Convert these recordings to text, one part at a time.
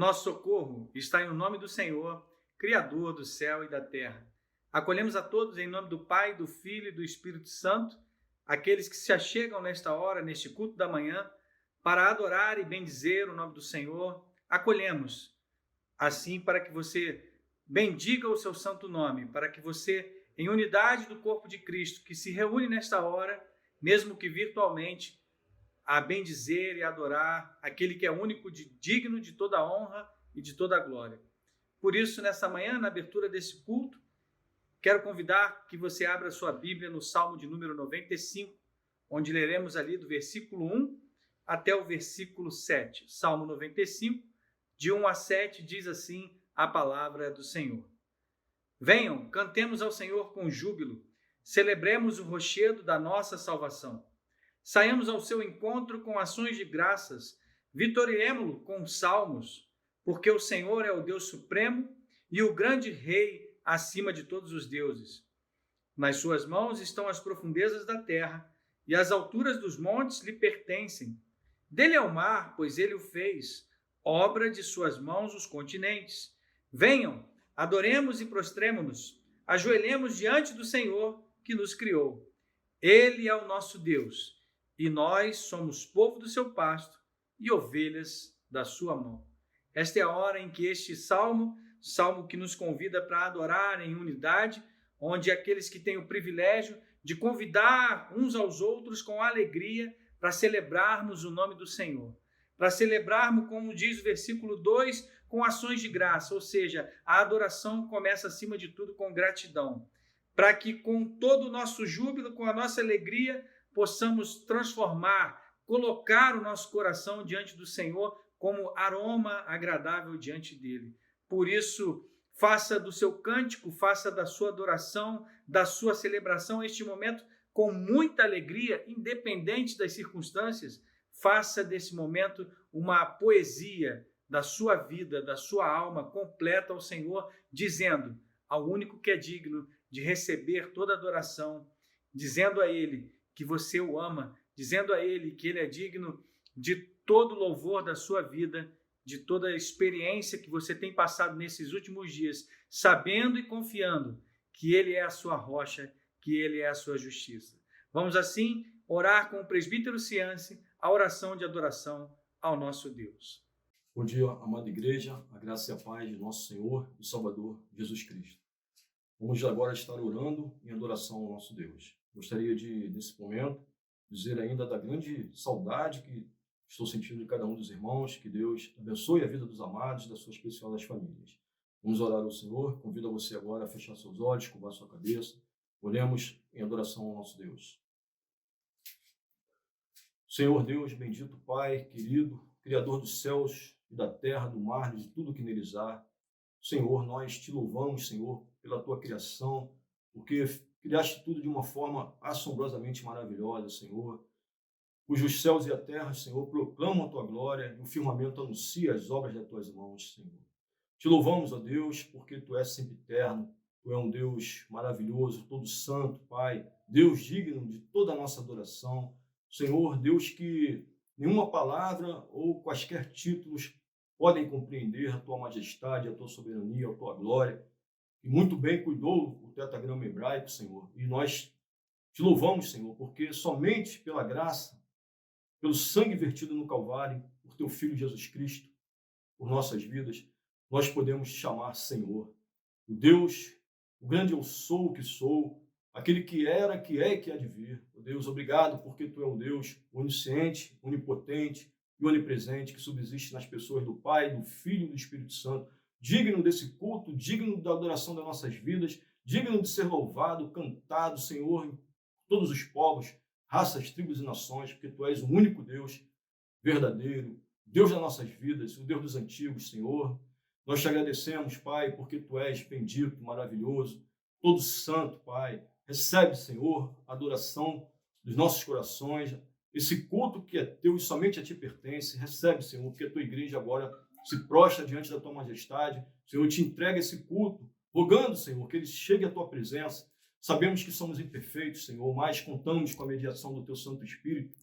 nosso socorro está em o nome do Senhor, Criador do céu e da terra. Acolhemos a todos em nome do Pai, do Filho e do Espírito Santo, aqueles que se achegam nesta hora, neste culto da manhã, para adorar e bendizer o nome do Senhor. Acolhemos, assim, para que você bendiga o seu santo nome, para que você, em unidade do corpo de Cristo, que se reúne nesta hora, mesmo que virtualmente, a bendizer e adorar aquele que é único, digno de toda a honra e de toda a glória. Por isso, nessa manhã, na abertura desse culto, quero convidar que você abra sua Bíblia no Salmo de número 95, onde leremos ali do versículo 1 até o versículo 7. Salmo 95, de 1 a 7, diz assim a palavra do Senhor. Venham, cantemos ao Senhor com júbilo, celebremos o rochedo da nossa salvação. Saiamos ao seu encontro com ações de graças, vitoriemo-lo com salmos, porque o Senhor é o Deus supremo e o grande Rei acima de todos os deuses. Nas suas mãos estão as profundezas da terra, e as alturas dos montes lhe pertencem. Dele é o mar, pois ele o fez, obra de suas mãos os continentes. Venham, adoremos e prostremo-nos, ajoelhemos diante do Senhor que nos criou. Ele é o nosso Deus, e nós somos povo do seu pasto e ovelhas da sua mão. Esta é a hora em que este salmo que nos convida para adorar em unidade, onde aqueles que têm o privilégio de convidar uns aos outros com alegria para celebrarmos o nome do Senhor, para celebrarmos, como diz o versículo 2, com ações de graça, ou seja, a adoração começa acima de tudo com gratidão, para que com todo o nosso júbilo, com a nossa alegria, possamos transformar, colocar o nosso coração diante do Senhor como aroma agradável diante dele. Por isso, faça do seu cântico, faça da sua adoração, da sua celebração este momento com muita alegria, independente das circunstâncias. Faça desse momento uma poesia da sua vida, da sua alma completa ao Senhor, dizendo ao único que é digno de receber toda adoração, dizendo a ele que você o ama, dizendo a ele que ele é digno de todo louvor da sua vida, de toda a experiência que você tem passado nesses últimos dias, sabendo e confiando que ele é a sua rocha, que ele é a sua justiça. Vamos assim orar com o presbítero Ciance, a oração de adoração ao nosso Deus. Bom dia, amada igreja, a graça e a paz de nosso Senhor e Salvador Jesus Cristo. Vamos agora estar orando em adoração ao nosso Deus. Gostaria de, nesse momento, dizer ainda da grande saudade que estou sentindo de cada um dos irmãos, que Deus abençoe a vida dos amados, da sua especial das famílias. Vamos orar ao Senhor, convido a você agora a fechar seus olhos, curvar sua cabeça, oremos em adoração ao nosso Deus. Senhor Deus, bendito Pai, querido, Criador dos céus e da terra, do mar e de tudo que neles há, Senhor, nós te louvamos, Senhor, pela tua criação, porque criaste tudo de uma forma assombrosamente maravilhosa, Senhor, cujos céus e a terra, Senhor, proclamam a tua glória e o firmamento anuncia as obras das tuas mãos, Senhor. Te louvamos, ó Deus, porque tu és sempre eterno, tu és um Deus maravilhoso, todo santo, Pai, Deus digno de toda a nossa adoração, Senhor, Deus que nenhuma palavra ou quaisquer títulos podem compreender a tua majestade, a tua soberania, a tua glória, e muito bem cuidou o tetragrama hebraico, Senhor. E nós te louvamos, Senhor, porque somente pela graça, pelo sangue vertido no Calvário, por teu Filho Jesus Cristo, por nossas vidas, nós podemos te chamar Senhor. O Deus, o grande eu sou o que sou, aquele que era, que é e que há de vir. Oh Deus, obrigado porque tu é um Deus onisciente, onipotente e onipresente, que subsiste nas pessoas do Pai, do Filho e do Espírito Santo, digno desse culto, digno da adoração das nossas vidas, digno de ser louvado, cantado, Senhor, em todos os povos, raças, tribos e nações, porque tu és o único Deus verdadeiro, Deus das nossas vidas, o Deus dos antigos, Senhor. Nós te agradecemos, Pai, porque tu és bendito, maravilhoso, todo santo, Pai. Recebe, Senhor, a adoração dos nossos corações, esse culto que é teu e somente a ti pertence. Recebe, Senhor, porque a tua igreja agora se prostra diante da tua majestade. Senhor, te entrega esse culto, rogando, Senhor, que ele chegue à tua presença. Sabemos que somos imperfeitos, Senhor, mas contamos com a mediação do teu Santo Espírito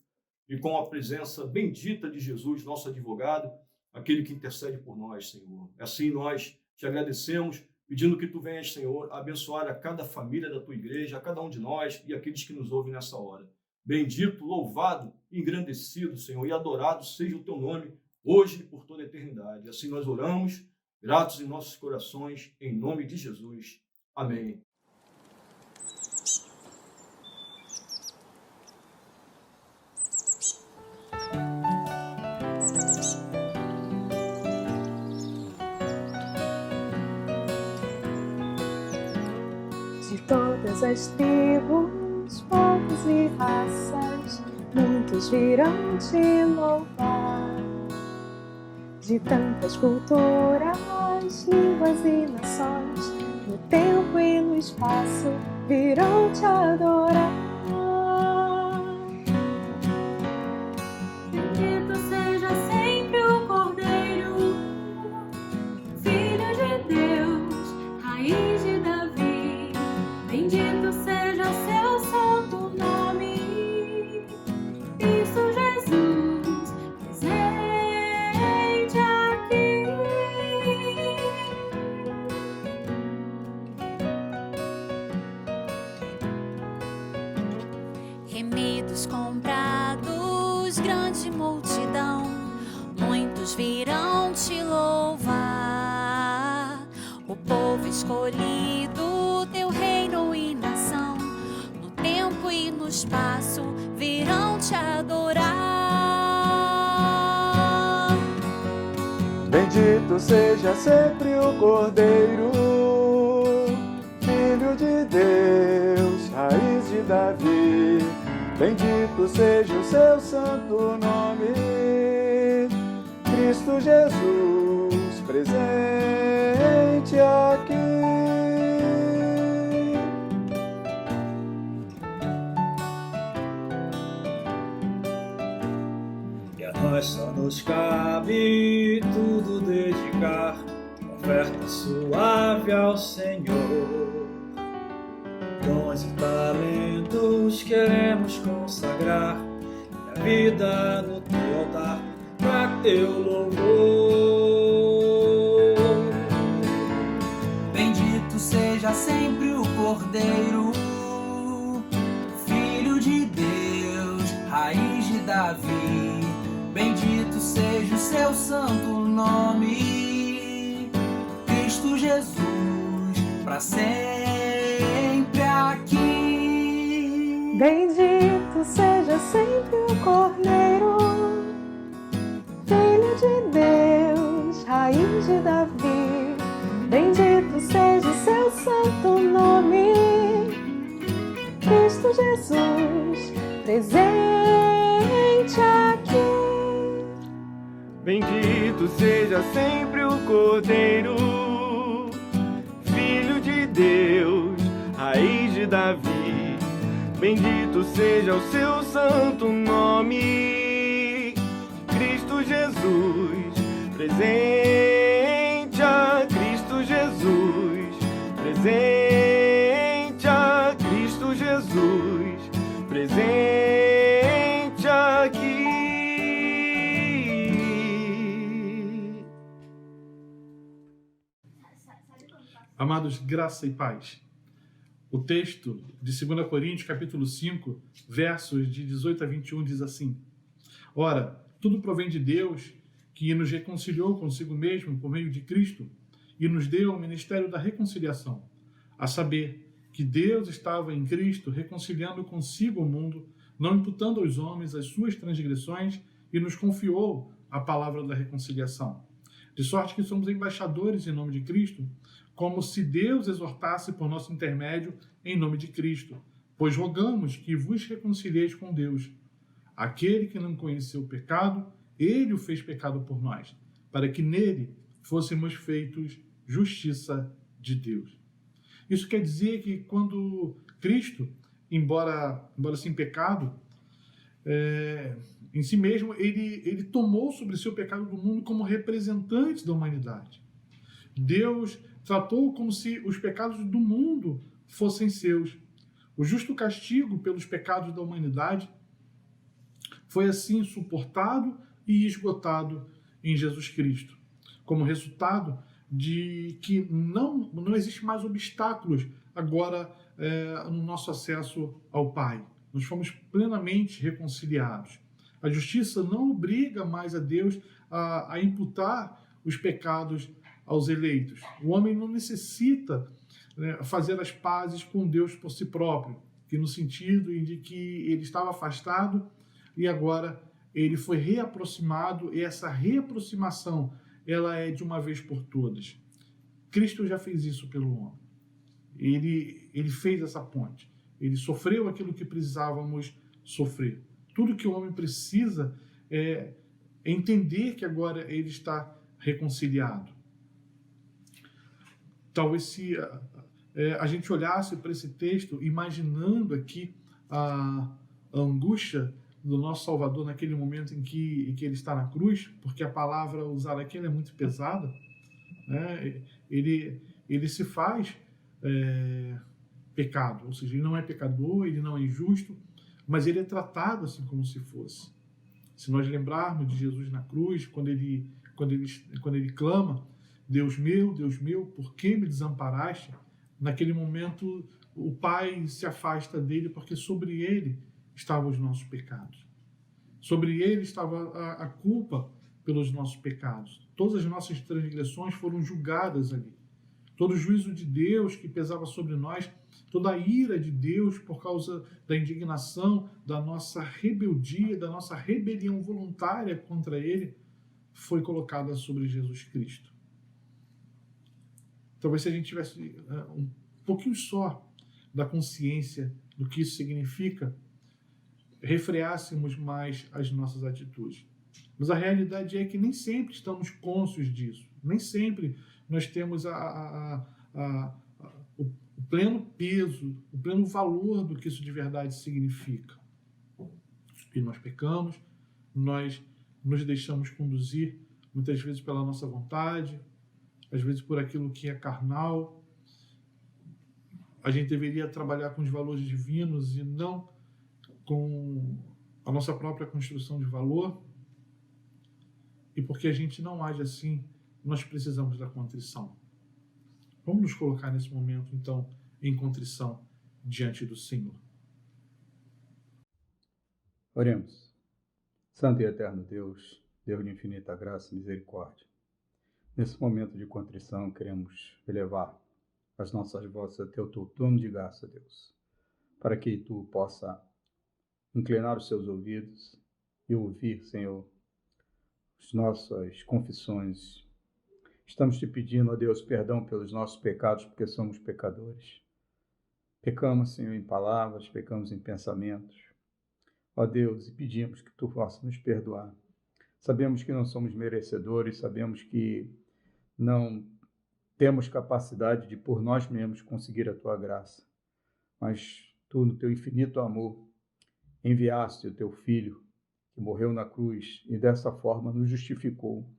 e com a presença bendita de Jesus, nosso advogado, aquele que intercede por nós, Senhor. Assim nós te agradecemos, pedindo que tu venhas, Senhor, abençoar a cada família da tua igreja, a cada um de nós e aqueles que nos ouvem nessa hora. Bendito, louvado, engrandecido, Senhor, e adorado seja o teu nome, hoje e por toda a eternidade. Assim nós oramos, gratos em nossos corações, em nome de Jesus. Amém. De todas as tribos, povos e raças, muitos virão te louvar. De tantas culturas, línguas e nações, no tempo e no espaço, virão te adorar. Bendito seja sempre o Cordeiro, Filho de Deus, raiz de Davi. Bendito seja seu santo nome, Cristo Jesus, presente aqui. Remidos, comprados, grande multidão, muitos virão te louvar. O povo escolhido, teu reino e nação, no tempo e no espaço, virão te adorar. Bendito seja sempre o Cordeiro, Filho de Deus, raiz de Davi. Bendito seja o seu santo nome, Cristo Jesus, presente aqui. E a nós só nos cabe tudo dedicar, oferta suave ao Senhor. Dons e talentos queremos consagrar, e a vida no teu altar, pra teu louvor. Bendito seja sempre o Cordeiro, Filho de Deus, raiz de Davi. Bendito seja o seu santo nome, Cristo Jesus, pra sempre aqui. Bendito seja sempre o Cordeiro, Filho de Deus, raiz de Davi. Bendito seja o seu santo nome, Cristo Jesus, presente aqui. Bendito seja sempre o Cordeiro, Filho de Deus, raiz de Davi. Bendito seja o seu santo nome, Cristo Jesus, presente a Cristo Jesus, presente a Cristo Jesus, presente aqui. Amados, graça e paz. O texto de 2 Coríntios, capítulo 5, versos de 18 a 21, diz assim: Ora, tudo provém de Deus, que nos reconciliou consigo mesmo por meio de Cristo e nos deu o ministério da reconciliação, a saber, que Deus estava em Cristo reconciliando consigo o mundo, não imputando aos homens as suas transgressões, e nos confiou a palavra da reconciliação. De sorte que somos embaixadores em nome de Cristo, como se Deus exortasse por nosso intermédio em nome de Cristo. Pois rogamos que vos reconcilieis com Deus. Aquele que não conheceu o pecado, ele o fez pecado por nós, para que nele fôssemos feitos justiça de Deus. Isso quer dizer que quando Cristo, embora sem pecado, em si mesmo, ele tomou sobre si o pecado do mundo como representante da humanidade. Deus tratou como se os pecados do mundo fossem seus. O justo castigo pelos pecados da humanidade foi assim suportado e esgotado, em Jesus Cristo, como resultado de que não existe mais obstáculos agora no nosso acesso ao Pai. Nós fomos plenamente reconciliados. A justiça não obriga mais a Deus a imputar os pecados aos eleitos. O homem não necessita fazer as pazes com Deus por si próprio, que no sentido de que ele estava afastado e agora ele foi reaproximado, e essa reaproximação ela é de uma vez por todas. Cristo já fez isso pelo homem. Ele fez essa ponte. Ele sofreu aquilo que precisávamos sofrer. Tudo que o homem precisa é entender que agora ele está reconciliado. Talvez se a gente olhasse para esse texto, imaginando aqui a angústia do nosso Salvador naquele momento em que ele está na cruz, porque a palavra usada aqui é muito pesada, né? Ele se faz pecado, ou seja, ele não é pecador, ele não é injusto, mas ele é tratado assim como se fosse. Se nós lembrarmos de Jesus na cruz, quando ele clama, Deus meu, por que me desamparaste? Naquele momento, o Pai se afasta dele, porque sobre ele estavam os nossos pecados. Sobre ele estava a culpa pelos nossos pecados. Todas as nossas transgressões foram julgadas ali. Todo o juízo de Deus que pesava sobre nós, toda a ira de Deus por causa da indignação, da nossa rebeldia, da nossa rebelião voluntária contra ele, foi colocada sobre Jesus Cristo. Talvez se a gente tivesse um pouquinho só da consciência do que isso significa, refreássemos mais as nossas atitudes. Mas a realidade é que nem sempre estamos cônscios disso. Nem sempre nós temos o pleno peso, o pleno valor do que isso de verdade significa. E nós pecamos, nós nos deixamos conduzir, muitas vezes pela nossa vontade, às vezes por aquilo que é carnal. A gente deveria trabalhar com os valores divinos e não com a nossa própria construção de valor. E porque a gente não age assim, nós precisamos da contrição. Vamos nos colocar nesse momento, então, em contrição diante do Senhor. Oremos. Santo e eterno Deus, Deus de infinita graça e misericórdia, nesse momento de contrição queremos elevar as nossas vozes a teu trono de graça, Deus, para que tu possa inclinar os seus ouvidos e ouvir, Senhor, as nossas confissões. Estamos te pedindo, ó Deus, perdão pelos nossos pecados, porque somos pecadores. Pecamos, Senhor, em palavras, pecamos em pensamentos. Ó Deus, e pedimos que tu possa nos perdoar. Sabemos que não somos merecedores, sabemos que não temos capacidade de por nós mesmos conseguir a tua graça. Mas tu, no teu infinito amor, enviaste o teu Filho, que morreu na cruz e dessa forma nos justificou.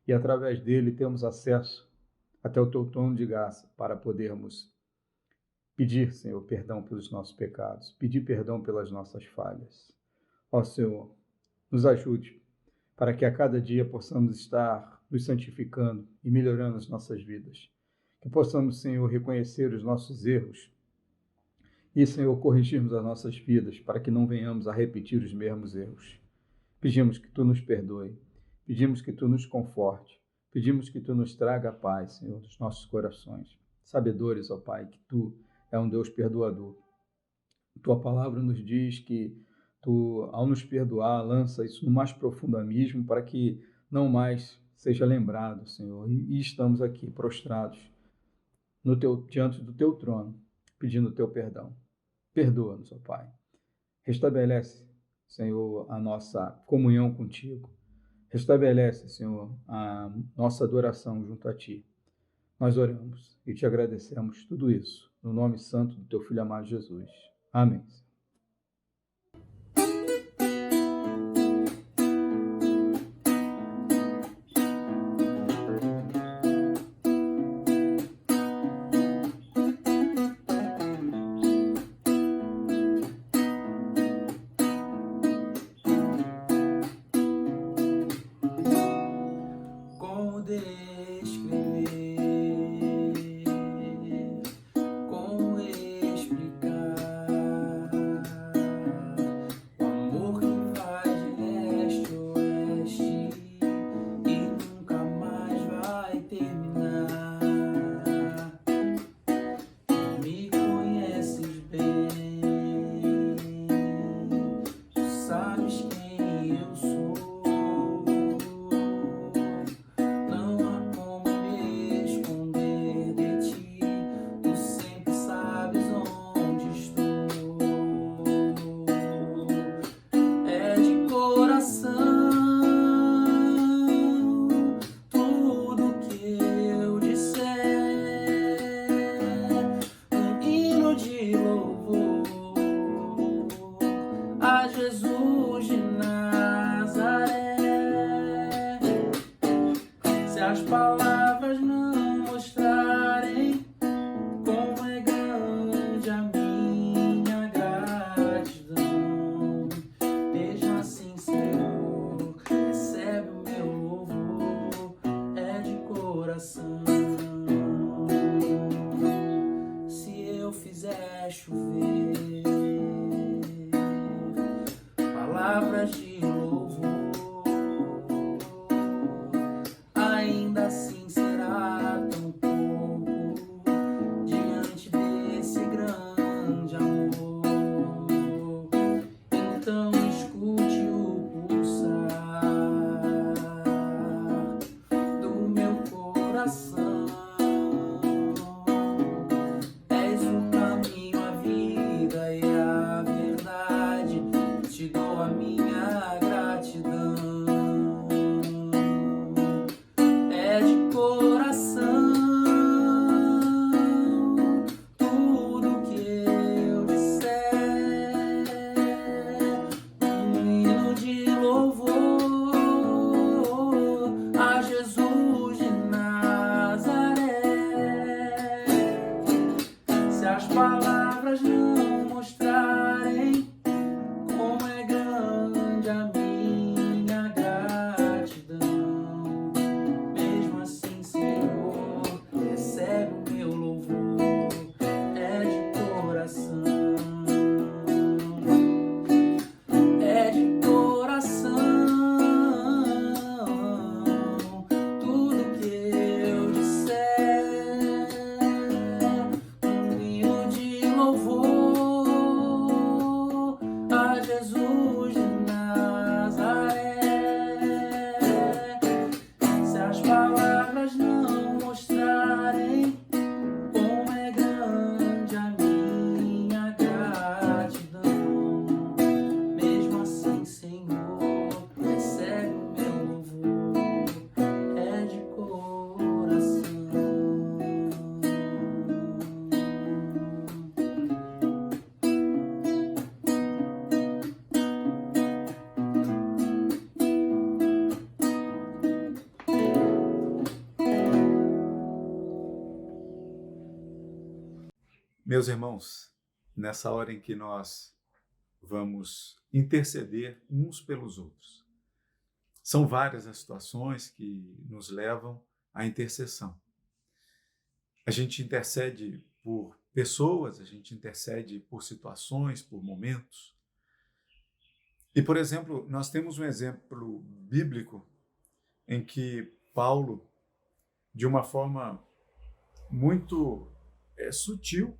E através dele temos acesso até o teu trono de graça para podermos pedir, Senhor, perdão pelos nossos pecados, pedir perdão pelas nossas falhas. Ó Senhor, nos ajude para que a cada dia possamos estar nos santificando e melhorando as nossas vidas. Que possamos, Senhor, reconhecer os nossos erros e, Senhor, corrigirmos as nossas vidas para que não venhamos a repetir os mesmos erros. Pedimos que tu nos perdoe, pedimos que tu nos conforte, pedimos que tu nos traga a paz, Senhor, dos nossos corações. Sabedores, ó Pai, que tu é um Deus perdoador. Tua palavra nos diz que tu, ao nos perdoar, lança isso no mais profundo abismo para que não mais seja lembrado, Senhor. E estamos aqui prostrados diante do teu trono, pedindo o teu perdão. Perdoa-nos, ó Pai. Restabelece, Senhor, a nossa comunhão contigo. Restabelece, Senhor, a nossa adoração junto a ti. Nós oramos e te agradecemos tudo isso, no nome santo do teu Filho amado Jesus. Amém. de louvor a Jesus de Nazaré. Se as palavras não mostrarem como é grande a minha gratidão, mesmo assim, Senhor, recebe o meu louvor, é de coração. Se eu fizer chover palavras de louvor, ainda assim será tão pouco diante desse grande amor. Então escute o pulsar do meu coração. És o caminho, a vida e a verdade. Te dou a minha gratidão. É de coração tudo que eu disser, um hino de louvor a Jesus de Nazaré. Se as palavras não mostrarem como é grande a minha gratidão, mesmo assim, Senhor, recebe o meu louvor, é de coração. É de coração tudo que eu disser, um hino de louvor a Jesus de Nazaré. Se as palavras não mostrarem como é grande a minha gratidão, mesmo assim, Senhor, recebe o meu louvor, é de coração. Meus irmãos, nessa hora em que nós vamos interceder uns pelos outros, são várias as situações que nos levam à intercessão. A gente intercede por pessoas, a gente intercede por situações, por momentos. E, por exemplo, nós temos um exemplo bíblico em que Paulo, de uma forma muito sutil,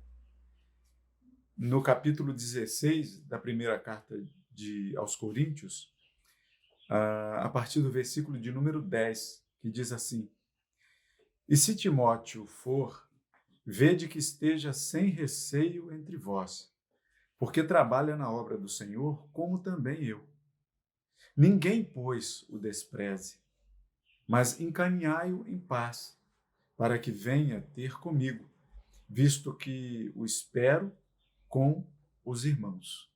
no capítulo 16 da primeira carta aos Coríntios, a partir do versículo de número 10, que diz assim: E se Timóteo for, vede que esteja sem receio entre vós, porque trabalha na obra do Senhor, como também eu. Ninguém, pois, o despreze, mas encaminhai-o em paz, para que venha ter comigo, visto que o espero com os irmãos.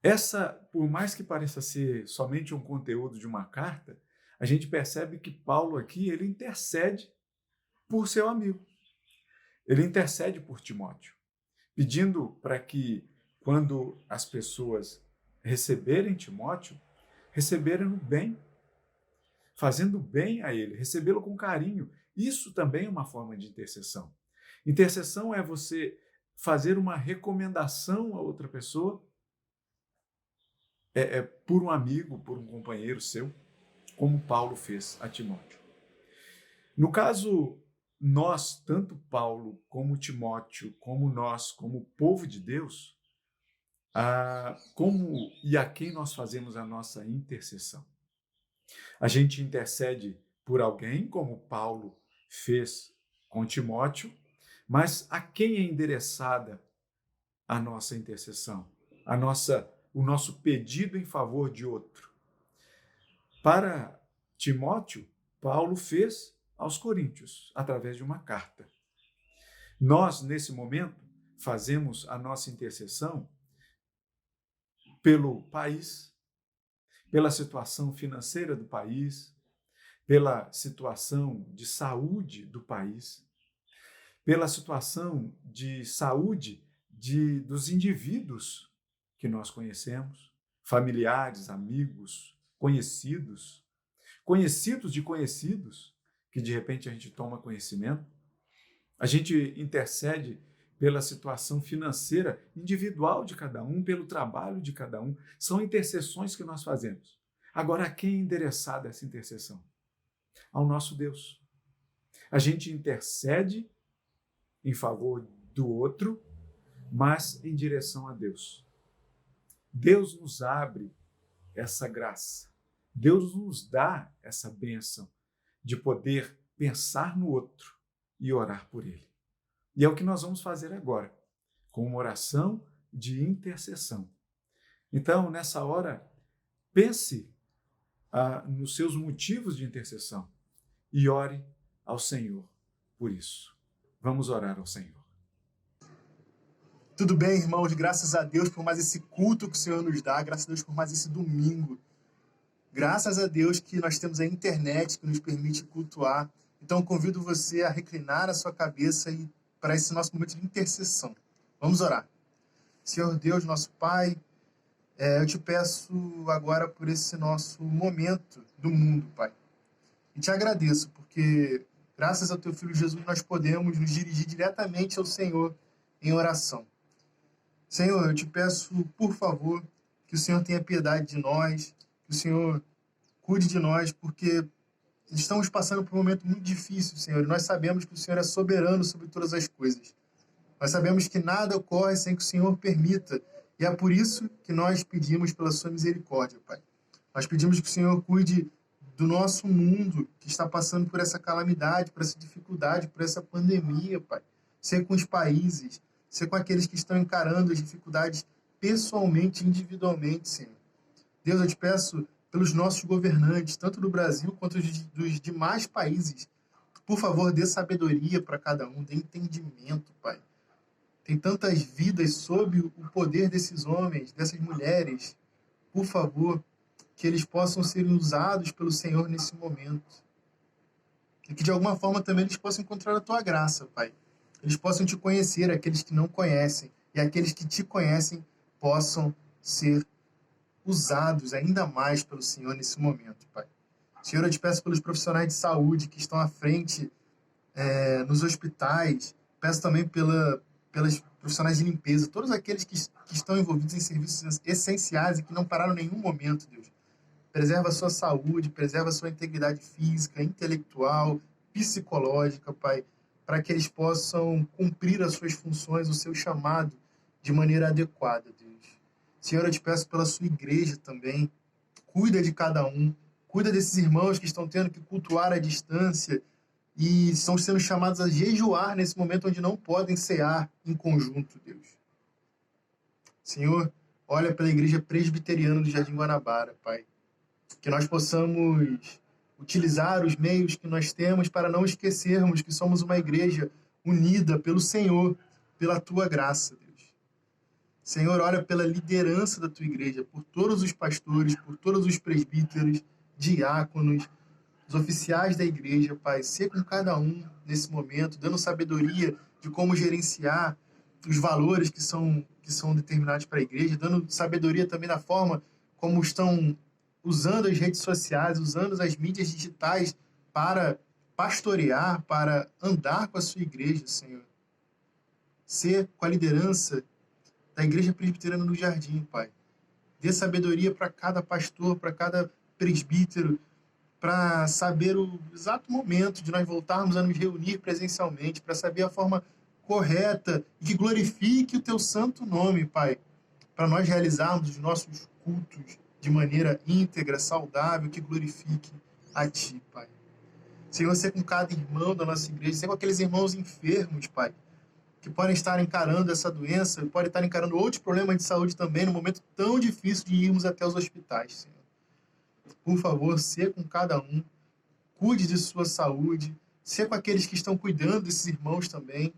Essa, por mais que pareça ser somente um conteúdo de uma carta, a gente percebe que Paulo aqui, ele intercede por seu amigo. Ele intercede por Timóteo, pedindo para que, quando as pessoas receberem Timóteo, receberem o bem, fazendo bem a ele, recebê-lo com carinho. Isso também é uma forma de intercessão. Intercessão é você fazer uma recomendação a outra pessoa, por um amigo, por um companheiro seu, como Paulo fez a Timóteo. No caso, nós, tanto Paulo como Timóteo, como nós, como povo de Deus, como e a quem nós fazemos a nossa intercessão? A gente intercede por alguém, como Paulo fez com Timóteo, mas a quem é endereçada a nossa intercessão, o nosso pedido em favor de outro? Para Timóteo, Paulo fez aos Coríntios, através de uma carta. Nós, nesse momento, fazemos a nossa intercessão pelo país, pela situação financeira do país, pela situação de saúde do país, pela situação de saúde dos indivíduos que nós conhecemos, familiares, amigos, conhecidos de conhecidos, que de repente a gente toma conhecimento. A gente intercede pela situação financeira individual de cada um, pelo trabalho de cada um. São intercessões que nós fazemos. Agora, a quem é endereçada essa intercessão? Ao nosso Deus. A gente intercede em favor do outro, mas em direção a Deus. Deus nos abre essa graça. Deus nos dá essa bênção de poder pensar no outro e orar por ele. E é o que nós vamos fazer agora, com uma oração de intercessão. Então, nessa hora, pense nos seus motivos de intercessão e ore ao Senhor por isso. Vamos orar ao Senhor. Tudo bem, irmãos? Graças a Deus por mais esse culto que o Senhor nos dá, graças a Deus por mais esse domingo. Graças a Deus que nós temos a internet que nos permite cultuar. Então, convido você a reclinar a sua cabeça e para esse nosso momento de intercessão. Vamos orar. Senhor Deus, nosso Pai, eu te peço agora por esse nosso momento do mundo, Pai. E te agradeço, porque graças ao teu Filho Jesus nós podemos nos dirigir diretamente ao Senhor em oração. Senhor, eu te peço, por favor, que o Senhor tenha piedade de nós, que o Senhor cuide de nós, porque estamos passando por um momento muito difícil, Senhor, e nós sabemos que o Senhor é soberano sobre todas as coisas. Nós sabemos que nada ocorre sem que o Senhor permita, e é por isso que nós pedimos pela sua misericórdia, Pai. Nós pedimos que o Senhor cuide do nosso mundo, que está passando por essa calamidade, por essa dificuldade, por essa pandemia, Pai. Ser com os países, ser com aqueles que estão encarando as dificuldades pessoalmente, individualmente, Senhor. Deus, eu te peço pelos nossos governantes, tanto do Brasil quanto dos demais países. Por favor, dê sabedoria para cada um, dê entendimento, Pai. Tem tantas vidas sob o poder desses homens, dessas mulheres. Por favor, que eles possam ser usados pelo Senhor nesse momento. E que de alguma forma também eles possam encontrar a tua graça, Pai. Eles possam te conhecer, aqueles que não conhecem, e aqueles que te conhecem possam ser usados ainda mais pelo Senhor nesse momento, Pai. Senhor, eu te peço pelos profissionais de saúde que estão à frente nos hospitais, peço também pelas profissionais de limpeza, todos aqueles que estão envolvidos em serviços essenciais e que não pararam em nenhum momento, Deus. Preserva a sua saúde, preserva a sua integridade física, intelectual, psicológica, Pai, para que eles possam cumprir as suas funções, o seu chamado de maneira adequada, Deus. Senhor, eu te peço pela sua igreja também, cuida de cada um, cuida desses irmãos que estão tendo que cultuar à distância e estão sendo chamados a jejuar nesse momento onde não podem cear em conjunto, Deus. Senhor, olha pela igreja presbiteriana do Jardim Guanabara, Pai, que nós possamos utilizar os meios que nós temos para não esquecermos que somos uma igreja unida pelo Senhor, pela tua graça, Deus. Senhor, olha pela liderança da tua igreja, por todos os pastores, por todos os presbíteros, diáconos, os oficiais da igreja, Pai. Ser com cada um nesse momento, dando sabedoria de como gerenciar os valores que são determinados para a igreja, dando sabedoria também na forma como estão usando as redes sociais, usando as mídias digitais para pastorear, para andar com a sua igreja, Senhor. Ser com a liderança da igreja presbiteriana do Jardim, Pai. Dê sabedoria para cada pastor, para cada presbítero, para saber o exato momento de nós voltarmos a nos reunir presencialmente, para saber a forma correta e que glorifique o teu santo nome, Pai, para nós realizarmos os nossos cultos de maneira íntegra, saudável, que glorifique a Ti, Pai. Senhor, ser com cada irmão da nossa igreja, ser com aqueles irmãos enfermos, Pai, que podem estar encarando essa doença, podem estar encarando outros problemas de saúde também, no momento tão difícil de irmos até os hospitais, Senhor. Por favor, ser com cada um, cuide de sua saúde, ser com aqueles que estão cuidando desses irmãos também,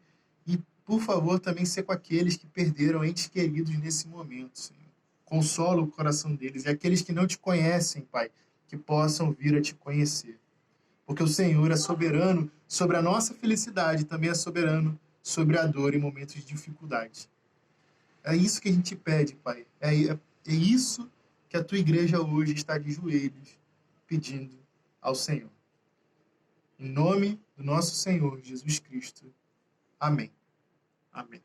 e por favor, também ser com aqueles que perderam entes queridos nesse momento, Senhor. Consola o coração deles e aqueles que não te conhecem, Pai, que possam vir a te conhecer. Porque o Senhor é soberano sobre a nossa felicidade, também é soberano sobre a dor em momentos de dificuldade. É isso que a gente pede, Pai. É isso que a tua igreja hoje está de joelhos pedindo ao Senhor. Em nome do nosso Senhor Jesus Cristo. Amém. Amém.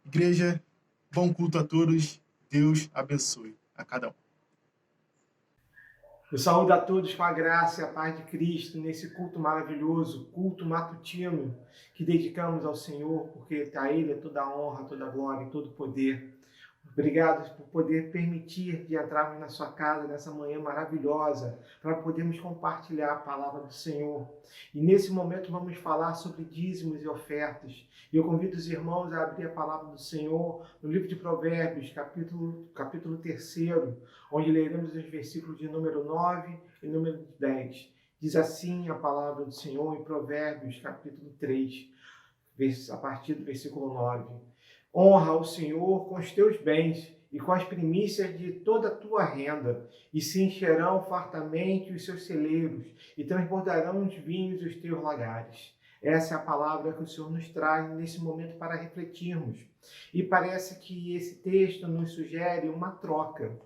Igreja, bom culto a todos. Deus abençoe a cada um. Eu saúdo a todos com a graça e a paz de Cristo nesse culto maravilhoso, culto matutino que dedicamos ao Senhor, porque a Ele é toda a honra, toda a glória e todo o poder. Obrigado por poder permitir de entrarmos na sua casa nessa manhã maravilhosa, para podermos compartilhar a palavra do Senhor. E nesse momento vamos falar sobre dízimos e ofertas. E eu convido os irmãos a abrir a palavra do Senhor no livro de Provérbios, capítulo 3, onde leremos os versículos de número 9 e número 10. Diz assim a palavra do Senhor em Provérbios, capítulo 3, a partir do versículo 9. Honra o Senhor com os teus bens e com as primícias de toda a tua renda, e se encherão fartamente os seus celeiros, e transbordarão os vinhos os teus lagares. Essa é a palavra que o Senhor nos traz nesse momento para refletirmos. E parece que esse texto nos sugere uma troca.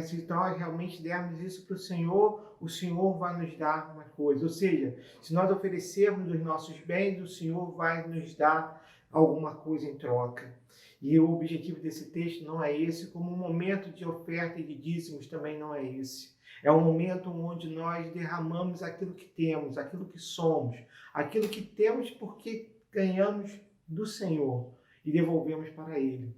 Se nós realmente dermos isso para o Senhor vai nos dar uma coisa. Ou seja, se nós oferecermos os nossos bens, o Senhor vai nos dar alguma coisa em troca. E o objetivo desse texto não é esse, como um momento de oferta e de dízimos também não é esse. É um momento onde nós derramamos aquilo que temos, aquilo que somos, aquilo que temos porque ganhamos do Senhor e devolvemos para Ele.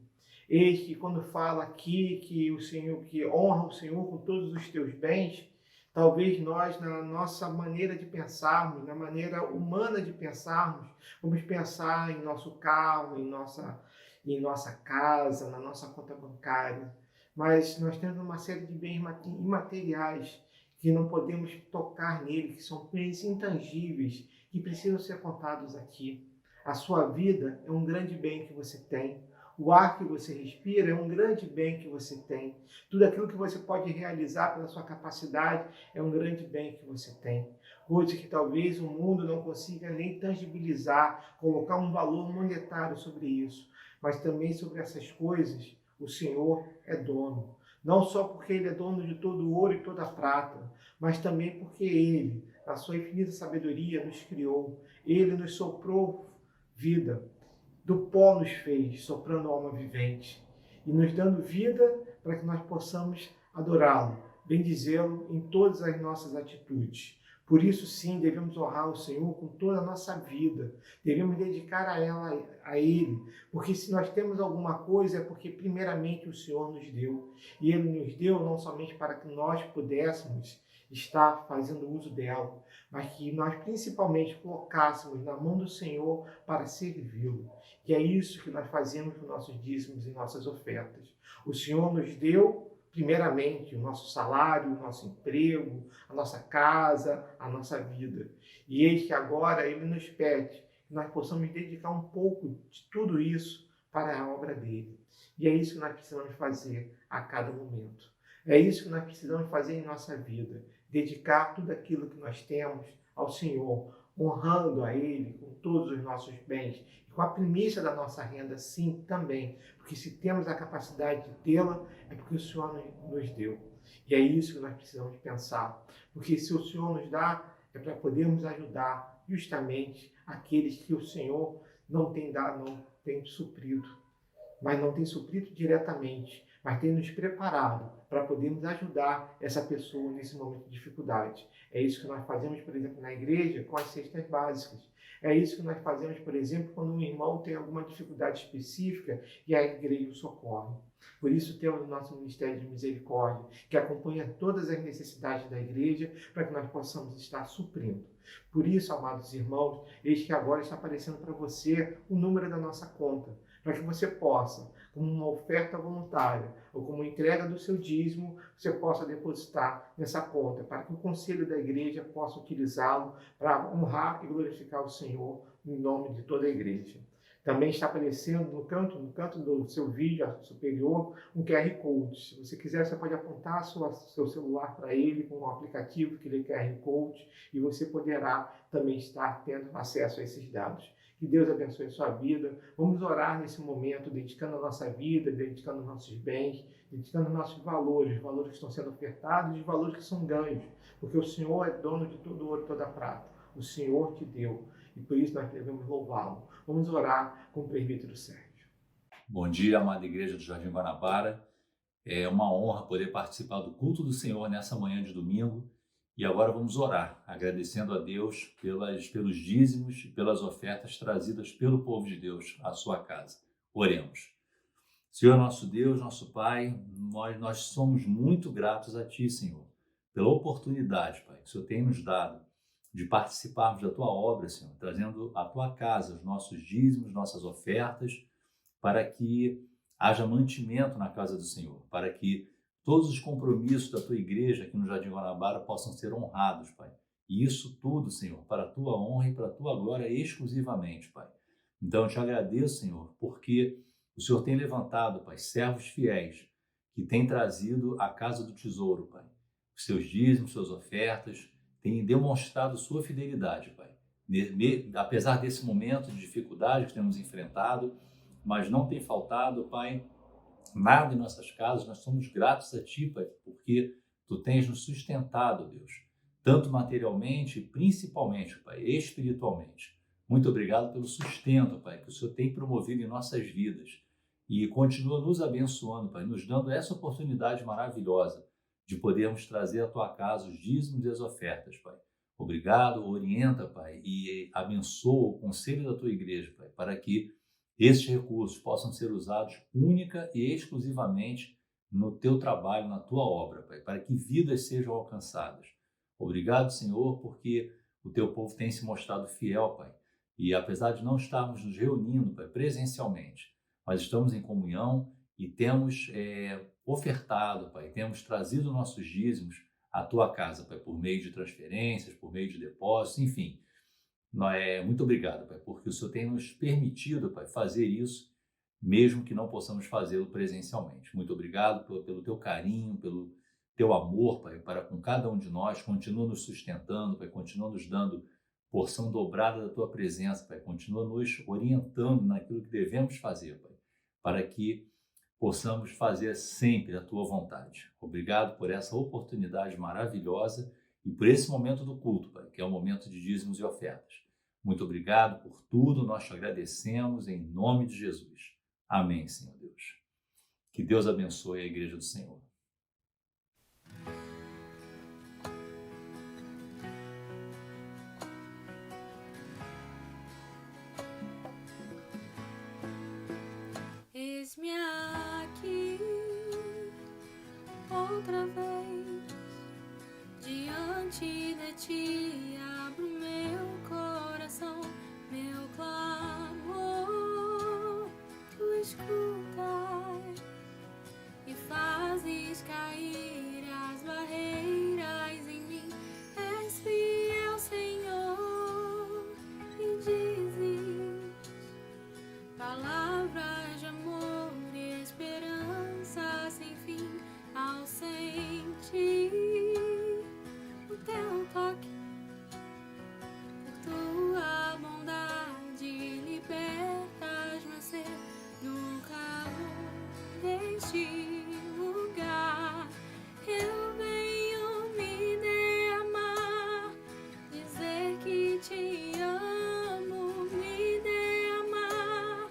Eis que quando fala aqui que o Senhor, que honra o Senhor com todos os teus bens, talvez nós, na nossa maneira de pensarmos, na maneira humana de pensarmos, vamos pensar em nosso carro, em nossa casa, na nossa conta bancária. Mas nós temos uma série de bens imateriais que não podemos tocar nele, que são bens intangíveis, que precisam ser contados aqui. A sua vida é um grande bem que você tem. O ar que você respira é um grande bem que você tem. Tudo aquilo que você pode realizar pela sua capacidade é um grande bem que você tem. Coisa que talvez o mundo não consiga nem tangibilizar, colocar um valor monetário sobre isso. Mas também sobre essas coisas, o Senhor é dono. Não só porque Ele é dono de todo o ouro e toda a prata, mas também porque Ele, na sua infinita sabedoria, nos criou. Ele nos soprou vida. Do pó nos fez, soprando alma vivente, e nos dando vida para que nós possamos adorá-lo, bendizê-lo em todas as nossas atitudes. Por isso, sim, devemos honrar o Senhor com toda a nossa vida, devemos dedicar a Ele, porque se nós temos alguma coisa é porque primeiramente o Senhor nos deu, e Ele nos deu não somente para que nós pudéssemos estar fazendo uso dela, mas que nós principalmente colocássemos na mão do Senhor para servi-lo. E é isso que nós fazemos com nossos dízimos e nossas ofertas. O Senhor nos deu, primeiramente, o nosso salário, o nosso emprego, a nossa casa, a nossa vida. E eis que agora Ele nos pede que nós possamos dedicar um pouco de tudo isso para a obra dEle. E é isso que nós precisamos fazer a cada momento. É isso que nós precisamos fazer em nossa vida. Dedicar tudo aquilo que nós temos ao Senhor, honrando a Ele com todos os nossos bens, e com a primícia da nossa renda, sim, também, porque se temos a capacidade de tê-la, é porque o Senhor nos deu. E é isso que nós precisamos pensar, porque se o Senhor nos dá, é para podermos ajudar justamente aqueles que o Senhor não tem dado, não tem suprido, mas não tem suprido diretamente, mas tem nos preparado para podermos ajudar essa pessoa nesse momento de dificuldade. É isso que nós fazemos, por exemplo, na igreja com as cestas básicas. É isso que nós fazemos, por exemplo, quando um irmão tem alguma dificuldade específica e a igreja o socorre. Por isso temos o nosso Ministério de Misericórdia, que acompanha todas as necessidades da igreja para que nós possamos estar suprindo. Por isso, amados irmãos, eis que agora está aparecendo para você o número da nossa conta, para que você possa, como uma oferta voluntária ou como entrega do seu dízimo, você possa depositar nessa conta, para que o conselho da igreja possa utilizá-lo para honrar e glorificar o Senhor em nome de toda a igreja. Também está aparecendo no canto do seu vídeo superior um QR Code. Se você quiser, você pode apontar seu celular para ele com um aplicativo que lê QR Code e você poderá também estar tendo acesso a esses dados. Que Deus abençoe a sua vida. Vamos orar nesse momento, dedicando a nossa vida, dedicando nossos bens, dedicando nossos valores que estão sendo ofertados e os valores que são ganhos, porque o Senhor é dono de todo ouro e toda prata. O Senhor te deu e por isso nós devemos louvá-lo. Vamos orar com o presbítero Sérgio. Bom dia, amada Igreja do Jardim Guanabara. É uma honra poder participar do culto do Senhor nessa manhã de domingo. E agora vamos orar, agradecendo a Deus pelos dízimos e pelas ofertas trazidas pelo povo de Deus à sua casa. Oremos. Senhor, nosso Deus, nosso Pai, nós somos muito gratos a Ti, Senhor, pela oportunidade, Pai, que o Senhor tem nos dado de participarmos da Tua obra, Senhor, trazendo à Tua casa os nossos dízimos, nossas ofertas, para que haja mantimento na casa do Senhor, para que todos os compromissos da Tua igreja aqui no Jardim Guanabara possam ser honrados, Pai. E isso tudo, Senhor, para a Tua honra e para a Tua glória exclusivamente, Pai. Então eu te agradeço, Senhor, porque o Senhor tem levantado, Pai, servos fiéis que têm trazido à casa do tesouro, Pai, os seus dízimos, suas ofertas, têm demonstrado sua fidelidade, Pai. Apesar desse momento de dificuldade que temos enfrentado, mas não tem faltado, Pai, nada em nossas casas. Nós somos gratos a Ti, Pai, porque Tu tens nos sustentado, Deus, tanto materialmente e principalmente, Pai, espiritualmente. Muito obrigado pelo sustento, Pai, que o Senhor tem promovido em nossas vidas e continua nos abençoando, Pai, nos dando essa oportunidade maravilhosa de podermos trazer à Tua casa os dízimos e as ofertas, Pai. Obrigado, orienta, Pai, e abençoa o conselho da Tua igreja, Pai, para que esses recursos possam ser usados única e exclusivamente no Teu trabalho, na Tua obra, Pai, para que vidas sejam alcançadas. Obrigado, Senhor, porque o Teu povo tem se mostrado fiel, Pai. E apesar de não estarmos nos reunindo, Pai, presencialmente, mas estamos em comunhão e temos ofertado, Pai, temos trazido nossos dízimos à Tua casa, Pai, por meio de transferências, por meio de depósitos, enfim. Muito obrigado, Pai, porque o Senhor tem nos permitido, Pai, fazer isso, mesmo que não possamos fazê-lo presencialmente. Muito obrigado pelo Teu carinho, pelo Teu amor, Pai, para com cada um de nós. Continua nos sustentando, Pai, continua nos dando porção dobrada da Tua presença, Pai. Continua nos orientando naquilo que devemos fazer, Pai, para que possamos fazer sempre a Tua vontade. Obrigado por essa oportunidade maravilhosa e por esse momento do culto, Pai, que é o momento de dízimos e ofertas. Muito obrigado por tudo, nós te agradecemos em nome de Jesus. Amém, Senhor Deus. Que Deus abençoe a Igreja do Senhor. Eis-me aqui outra vez, diante de Ti abro meu coração, meu clamor, Tu escutas e fazes cair as barreiras em mim. És fiel, Senhor, e dizes palavras de amor e esperança sem fim ao sentir o Teu toque. Por Tua bondade libertas-me a ser no calor deste lugar. Eu venho me derramar, dizer que Te amo, me derramar,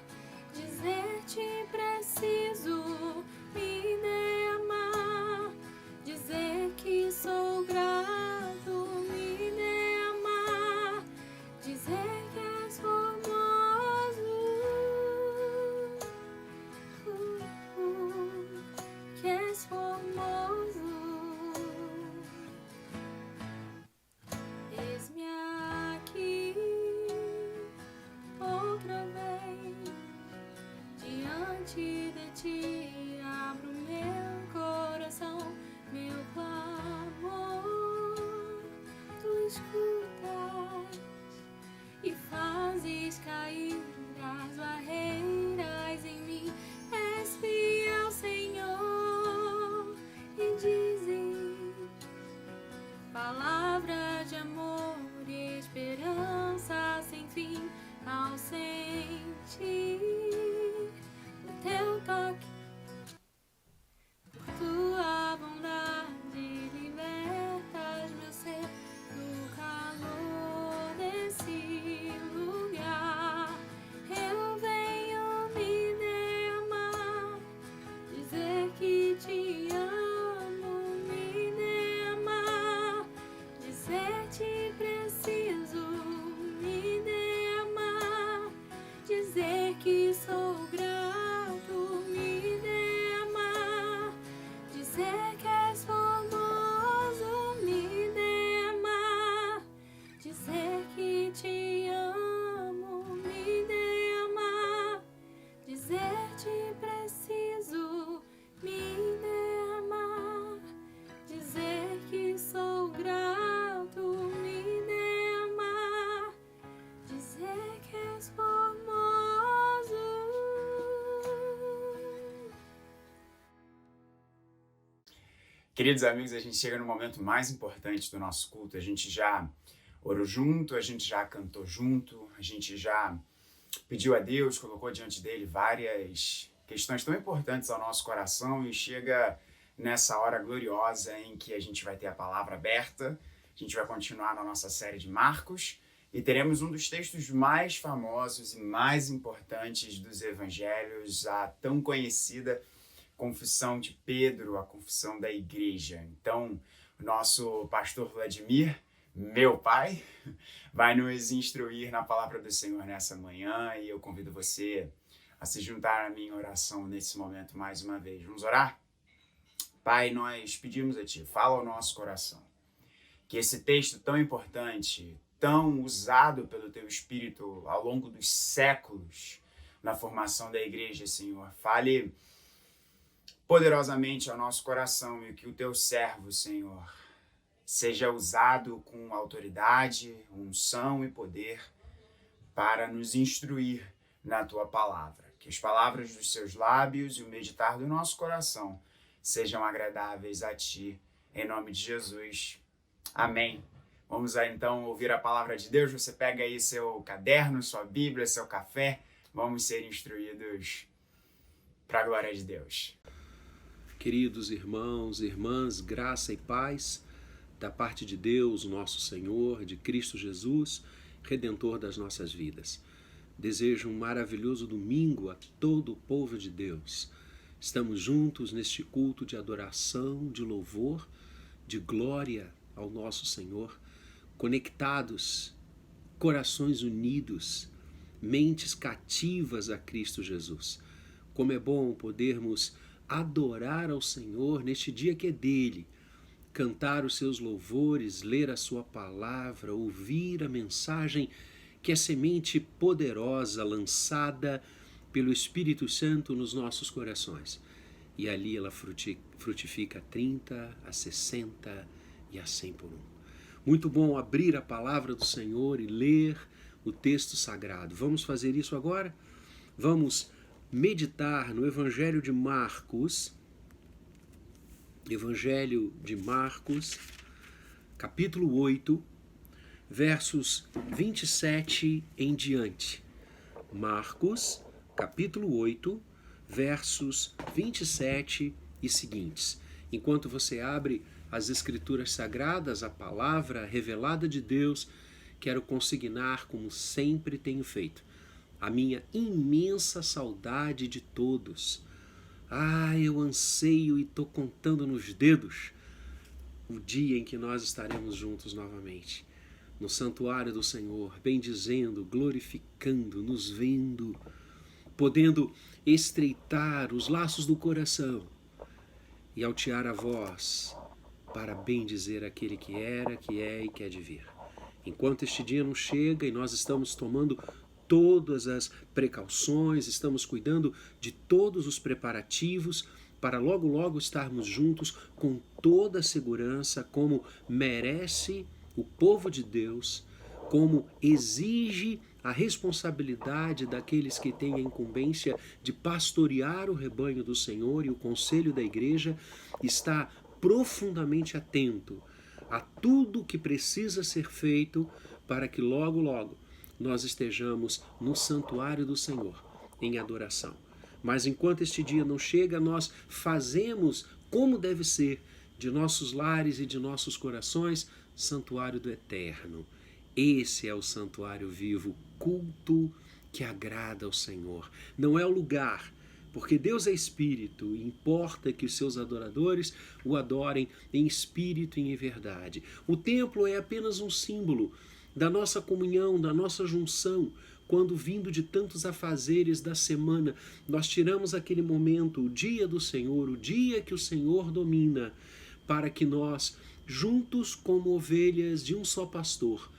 dizer-te preciso, me derramar, dizer que sou grato, me derramar, dizer que és formoso, que és formoso. Eis-me aqui outra vez, diante de Ti abro meu coração, meu clamor, Tu escutas e fazes cair as barreiras Queridos amigos, a gente chega no momento mais importante do nosso culto. A gente já orou junto, a gente já cantou junto, a gente já pediu a Deus, colocou diante dele várias questões tão importantes ao nosso coração e chega nessa hora gloriosa em que a gente vai ter a palavra aberta. A gente vai continuar na nossa série de Marcos e teremos um dos textos mais famosos e mais importantes dos evangelhos, a tão conhecida Confissão de Pedro, a confissão da igreja. Então, o nosso pastor Vladimir, meu pai, vai nos instruir na palavra do Senhor nessa manhã e eu convido você a se juntar à minha oração nesse momento mais uma vez. Vamos orar? Pai, nós pedimos a Ti, fala ao nosso coração, que esse texto tão importante, tão usado pelo Teu Espírito ao longo dos séculos na formação da igreja, Senhor, fale poderosamente ao nosso coração e que o Teu servo, Senhor, seja usado com autoridade, unção e poder para nos instruir na Tua palavra. Que as palavras dos Seus lábios e o meditar do nosso coração sejam agradáveis a Ti, em nome de Jesus. Amém. Vamos aí, então, ouvir a palavra de Deus. Você pega aí seu caderno, sua Bíblia, seu café. Vamos ser instruídos para a glória de Deus. Queridos irmãos e irmãs, graça e paz da parte de Deus, nosso Senhor, de Cristo Jesus, Redentor das nossas vidas. Desejo um maravilhoso domingo a todo o povo de Deus. Estamos juntos neste culto de adoração, de louvor, de glória ao nosso Senhor, conectados, corações unidos, mentes cativas a Cristo Jesus. Como é bom podermos adorar ao Senhor neste dia que é dele, cantar os seus louvores, ler a sua palavra, ouvir a mensagem que é semente poderosa lançada pelo Espírito Santo nos nossos corações. E ali ela frutifica a 30, a 60 e a 100 por 1. Muito bom abrir a palavra do Senhor e ler o texto sagrado. Vamos fazer isso agora? Vamos meditar no Evangelho de Marcos, capítulo 8, versos 27 em diante. Marcos, capítulo 8, versos 27 e seguintes. Enquanto você abre as Escrituras Sagradas, a palavra revelada de Deus, quero consignar, como sempre tenho feito, a minha imensa saudade de todos. Eu anseio e estou contando nos dedos o dia em que nós estaremos juntos novamente, no santuário do Senhor, bendizendo, glorificando, nos vendo, podendo estreitar os laços do coração e altear a voz para bendizer aquele que era, que é e que há de vir. Enquanto este dia não chega e nós estamos tomando todas as precauções, estamos cuidando de todos os preparativos para logo, logo estarmos juntos com toda a segurança, como merece o povo de Deus, como exige a responsabilidade daqueles que têm a incumbência de pastorear o rebanho do Senhor, e o conselho da igreja está profundamente atento a tudo o que precisa ser feito para que logo, logo nós estejamos no santuário do Senhor, em adoração. Mas enquanto este dia não chega, nós fazemos como deve ser, de nossos lares e de nossos corações, santuário do Eterno. Esse é o santuário vivo, culto que agrada ao Senhor. Não é o lugar, porque Deus é Espírito, e importa que os seus adoradores o adorem em espírito e em verdade. O templo é apenas um símbolo da nossa comunhão, da nossa junção, quando vindo de tantos afazeres da semana, nós tiramos aquele momento, o dia do Senhor, o dia que o Senhor domina, para que nós, juntos como ovelhas de um só pastor,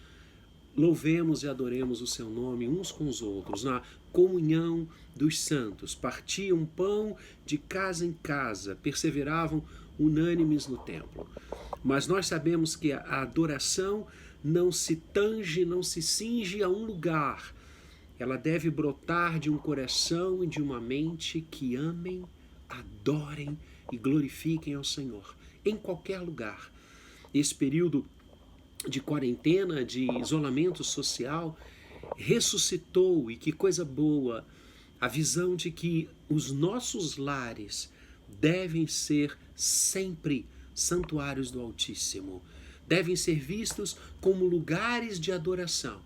louvemos e adoremos o seu nome uns com os outros, na comunhão dos santos. Partiam pão de casa em casa, perseveravam unânimes no templo. Mas nós sabemos que a adoração não se tange, não se cinge a um lugar. Ela deve brotar de um coração e de uma mente que amem, adorem e glorifiquem ao Senhor. em qualquer lugar. Esse período de quarentena, de isolamento social, ressuscitou, e que coisa boa, a visão de que os nossos lares devem ser sempre santuários do Altíssimo, devem ser vistos como lugares de adoração.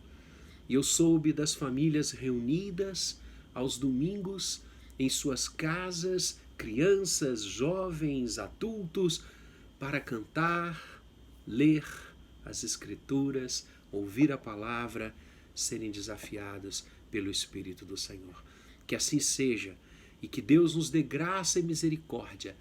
E eu soube das famílias reunidas aos domingos em suas casas, crianças, jovens, adultos, para cantar, ler as Escrituras, ouvir a palavra, serem desafiados pelo Espírito do Senhor. Que assim seja, e que Deus nos dê graça e misericórdia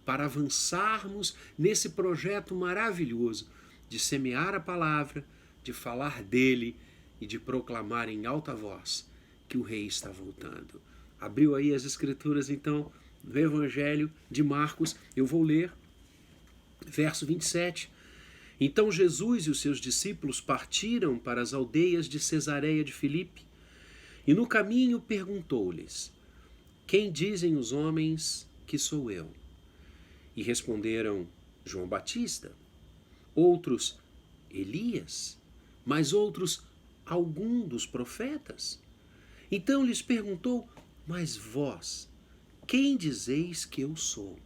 para avançarmos nesse projeto maravilhoso de semear a palavra, de falar dele e de proclamar em alta voz que o Rei está voltando. Abriu aí as Escrituras, então, no Evangelho de Marcos. Eu vou ler verso 27. Então Jesus e os seus discípulos partiram para as aldeias de Cesareia de Filipe, e no caminho perguntou-lhes: quem dizem os homens que sou eu? E responderam: João Batista, outros Elias, mas outros algum dos profetas. Então lhes perguntou: mas vós, quem dizeis que eu sou?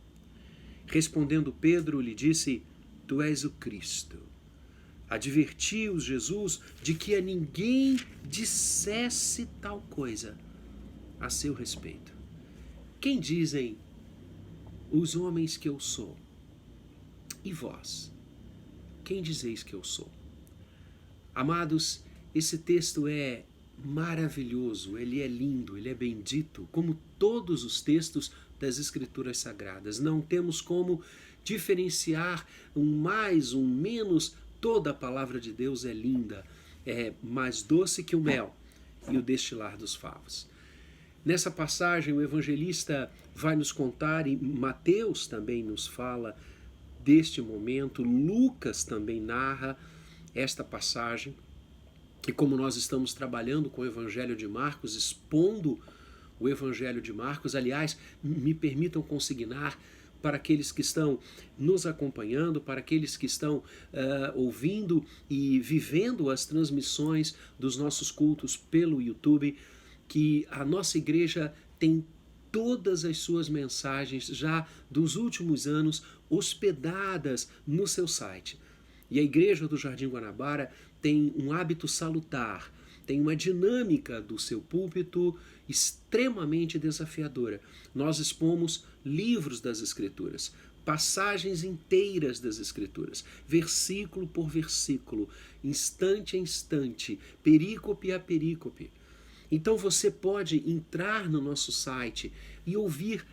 Respondendo Pedro, lhe disse: tu és o Cristo. Advertiu-os Jesus de que a ninguém dissesse tal coisa a seu respeito. Quem dizem os homens que eu sou? E vós, quem dizeis que eu sou? Amados, esse texto é maravilhoso, ele é lindo, ele é bendito, como todos os textos das Escrituras Sagradas. Não temos como diferenciar um mais, um menos. Toda a palavra de Deus é linda, é mais doce que o mel e o destilar dos favos. Nessa passagem, o evangelista vai nos contar, e Mateus também nos fala deste momento, Lucas também narra esta passagem. E como nós estamos trabalhando com o Evangelho de Marcos, expondo o Evangelho de Marcos, aliás, me permitam consignar para aqueles que estão nos acompanhando, para aqueles que estão ouvindo e vivendo as transmissões dos nossos cultos pelo YouTube, que a nossa igreja tem todas as suas mensagens já dos últimos anos hospedadas no seu site. E a Igreja do Jardim Guanabara tem um hábito salutar, tem uma dinâmica do seu púlpito extremamente desafiadora. Nós expomos livros das Escrituras, passagens inteiras das Escrituras, versículo por versículo, instante a instante, perícope a perícope. Então você pode entrar no nosso site e ouvir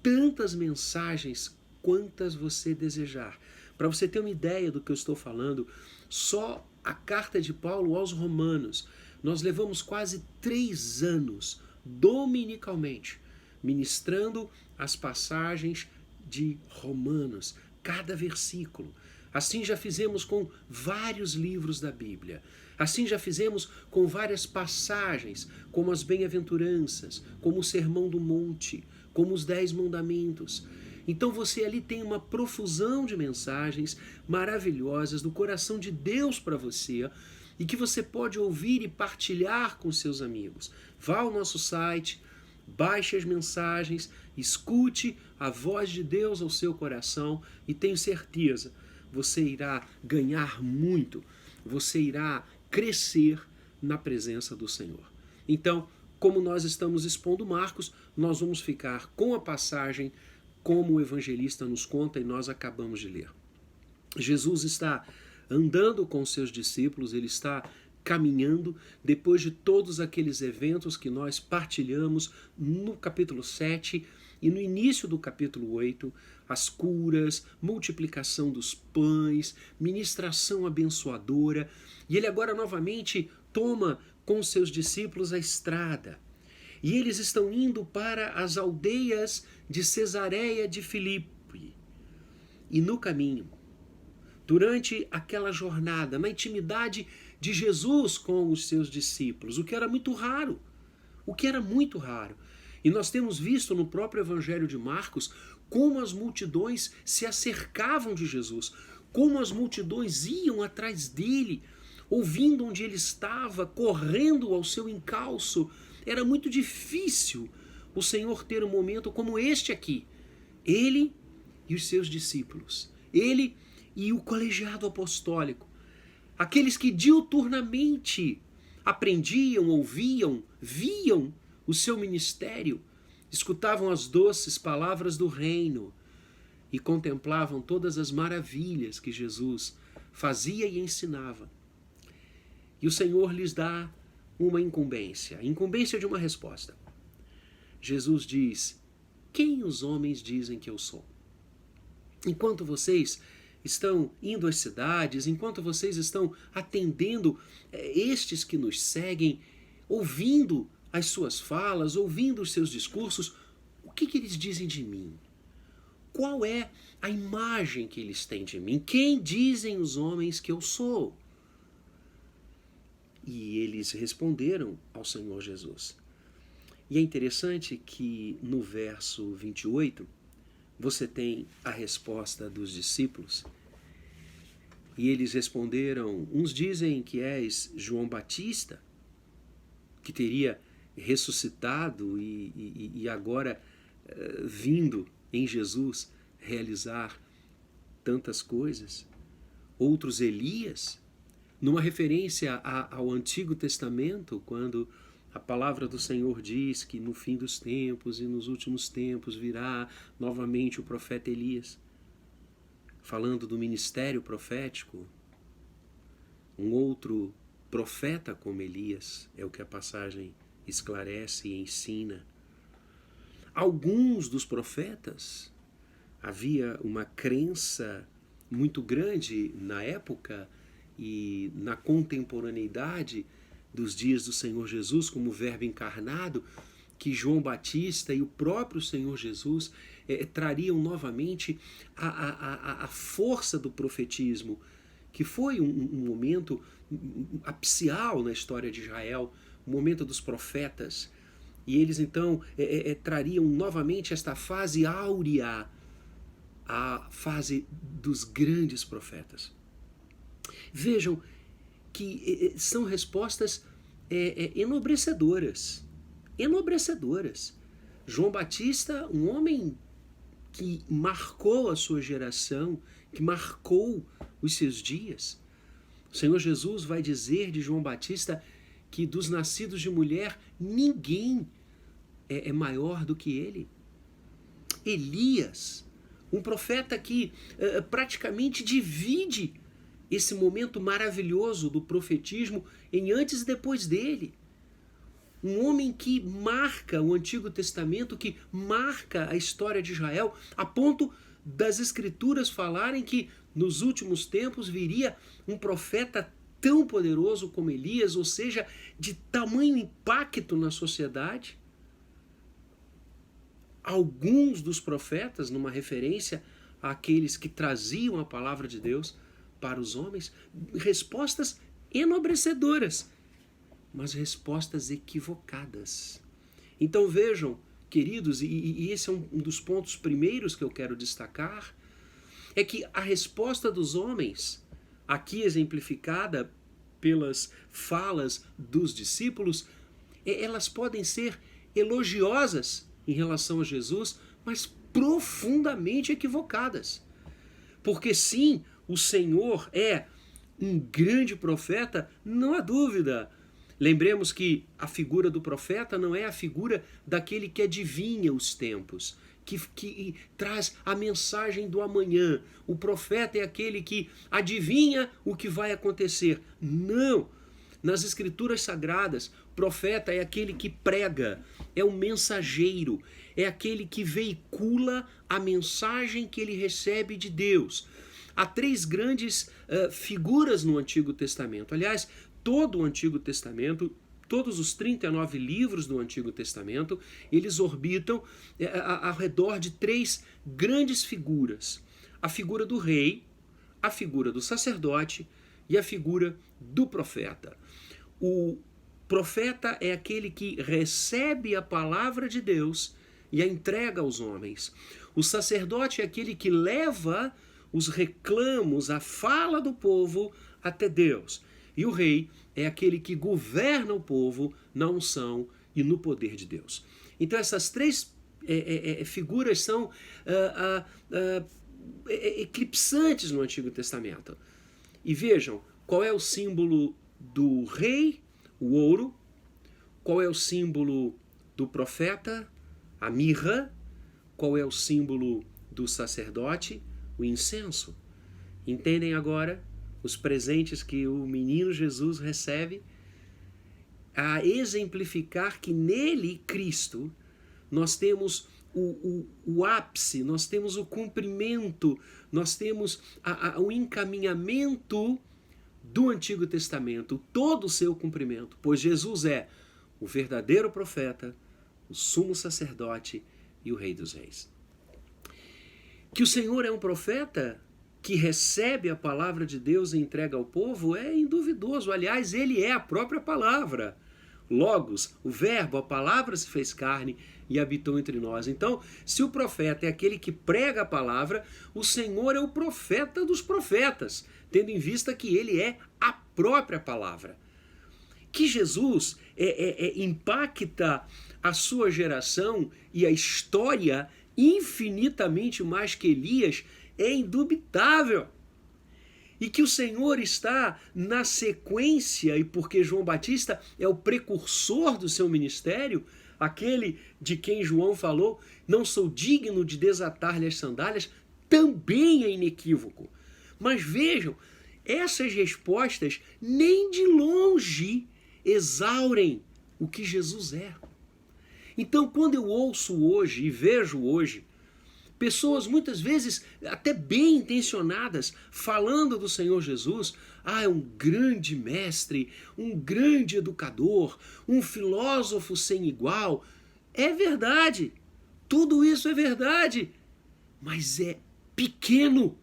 tantas mensagens quantas você desejar. Para você ter uma ideia do que eu estou falando, só a carta de Paulo aos Romanos, nós levamos quase 3 anos, dominicalmente, ministrando as passagens de Romanos, cada versículo. Assim já fizemos com vários livros da Bíblia. Assim já fizemos com várias passagens, como as bem-aventuranças, como o Sermão do Monte, como os 10 mandamentos. Então você ali tem uma profusão de mensagens maravilhosas do coração de Deus para você e que você pode ouvir e partilhar com seus amigos. Vá ao nosso site, baixe as mensagens, escute a voz de Deus ao seu coração e tenho certeza, você irá ganhar muito, você irá crescer na presença do Senhor. Então, como nós estamos expondo Marcos, nós vamos ficar com a passagem como o evangelista nos conta e nós acabamos de ler. Jesus está andando com seus discípulos, ele está caminhando depois de todos aqueles eventos que nós partilhamos no capítulo 7 e no início do capítulo 8, as curas, multiplicação dos pães, ministração abençoadora, e ele agora novamente toma com seus discípulos a estrada. E eles estão indo para as aldeias de Cesareia de Filipe. E no caminho, durante aquela jornada, na intimidade de Jesus com os seus discípulos, o que era muito raro, E nós temos visto no próprio Evangelho de Marcos como as multidões se acercavam de Jesus, como as multidões iam atrás dele, ouvindo onde ele estava, correndo ao seu encalço. Era muito difícil o Senhor ter um momento como este aqui. Ele e os seus discípulos, ele e o colegiado apostólico, aqueles que diuturnamente aprendiam, ouviam, viam o seu ministério, escutavam as doces palavras do reino e contemplavam todas as maravilhas que Jesus fazia e ensinava. E o Senhor lhes dá uma incumbência, a incumbência de uma resposta. Jesus diz: quem os homens dizem que eu sou? Enquanto vocês estão indo às cidades, enquanto vocês estão atendendo estes que nos seguem, ouvindo as suas falas, ouvindo os seus discursos, o que eles dizem de mim? Qual é a imagem que eles têm de mim? Quem dizem os homens que eu sou? E eles responderam ao Senhor Jesus. E é interessante que no verso 28, você tem a resposta dos discípulos. E eles responderam, uns dizem que és João Batista, que teria ressuscitado e agora vindo em Jesus realizar tantas coisas. Outros Elias, numa referência ao Antigo Testamento, quando a palavra do Senhor diz que no fim dos tempos e nos últimos tempos virá novamente o profeta Elias, falando do ministério profético. Um outro profeta como Elias, é o que a passagem esclarece e ensina. Alguns dos profetas, havia uma crença muito grande na época e na contemporaneidade dos dias do Senhor Jesus como verbo encarnado, que João Batista e o próprio Senhor Jesus trariam novamente a força do profetismo, que foi um momento apicial na história de Israel, o momento dos profetas. E eles então trariam novamente esta fase áurea, a fase dos grandes profetas. Vejam que são respostas enobrecedoras. Enobrecedoras. João Batista, um homem que marcou a sua geração, que marcou os seus dias. O Senhor Jesus vai dizer de João Batista que dos nascidos de mulher, ninguém é maior do que ele. Elias, um profeta que praticamente divide esse momento maravilhoso do profetismo em antes e depois dele. Um homem que marca o Antigo Testamento, que marca a história de Israel, a ponto das Escrituras falarem que nos últimos tempos viria um profeta tão poderoso como Elias, ou seja, de tamanho impacto na sociedade. Alguns dos profetas, numa referência àqueles que traziam a palavra de Deus para os homens, respostas enobrecedoras, mas respostas equivocadas. Então vejam, queridos, e esse é um dos pontos primeiros que eu quero destacar, é que a resposta dos homens, aqui exemplificada pelas falas dos discípulos, elas podem ser elogiosas em relação a Jesus, mas profundamente equivocadas. Porque sim, o Senhor é um grande profeta, não há dúvida. Lembremos que a figura do profeta não é a figura daquele que adivinha os tempos, que traz a mensagem do amanhã. O profeta é aquele que adivinha o que vai acontecer. Não! Nas Escrituras Sagradas, profeta é aquele que prega, é o mensageiro, é aquele que veicula a mensagem que ele recebe de Deus. Há três grandes figuras no Antigo Testamento. Aliás, todo o Antigo Testamento, todos os 39 livros do Antigo Testamento, eles orbitam ao redor de três grandes figuras. A figura do rei, a figura do sacerdote e a figura do profeta. Profeta é aquele que recebe a palavra de Deus e a entrega aos homens. O sacerdote é aquele que leva os reclamos, a fala do povo até Deus. E o rei é aquele que governa o povo na unção e no poder de Deus. Então essas três figuras são eclipsantes no Antigo Testamento. E vejam, qual é o símbolo do rei? O ouro. Qual é o símbolo do profeta? A mirra. Qual é o símbolo do sacerdote? O incenso. Entendem agora os presentes que o menino Jesus recebe? A exemplificar que nele, Cristo, nós temos o ápice, nós temos o cumprimento, nós temos o encaminhamento do Antigo Testamento, todo o seu cumprimento, pois Jesus é o verdadeiro profeta, o sumo sacerdote e o Rei dos Reis. Que o Senhor é um profeta que recebe a palavra de Deus e entrega ao povo é induvidoso. Aliás, ele é a própria palavra. Logos, o verbo, a palavra se fez carne e habitou entre nós. Então, se o profeta é aquele que prega a palavra, o Senhor é o profeta dos profetas, tendo em vista que ele é a própria palavra. Que Jesus impacta a sua geração e a história infinitamente mais que Elias é indubitável. E que o Senhor está na sequência, e porque João Batista é o precursor do seu ministério, aquele de quem João falou, não sou digno de desatar-lhe as sandálias, também é inequívoco. Mas vejam, essas respostas nem de longe exaurem o que Jesus é. Então, quando eu ouço hoje e vejo hoje pessoas muitas vezes até bem intencionadas falando do Senhor Jesus, é um grande mestre, um grande educador, um filósofo sem igual. É verdade, tudo isso é verdade, mas é pequeno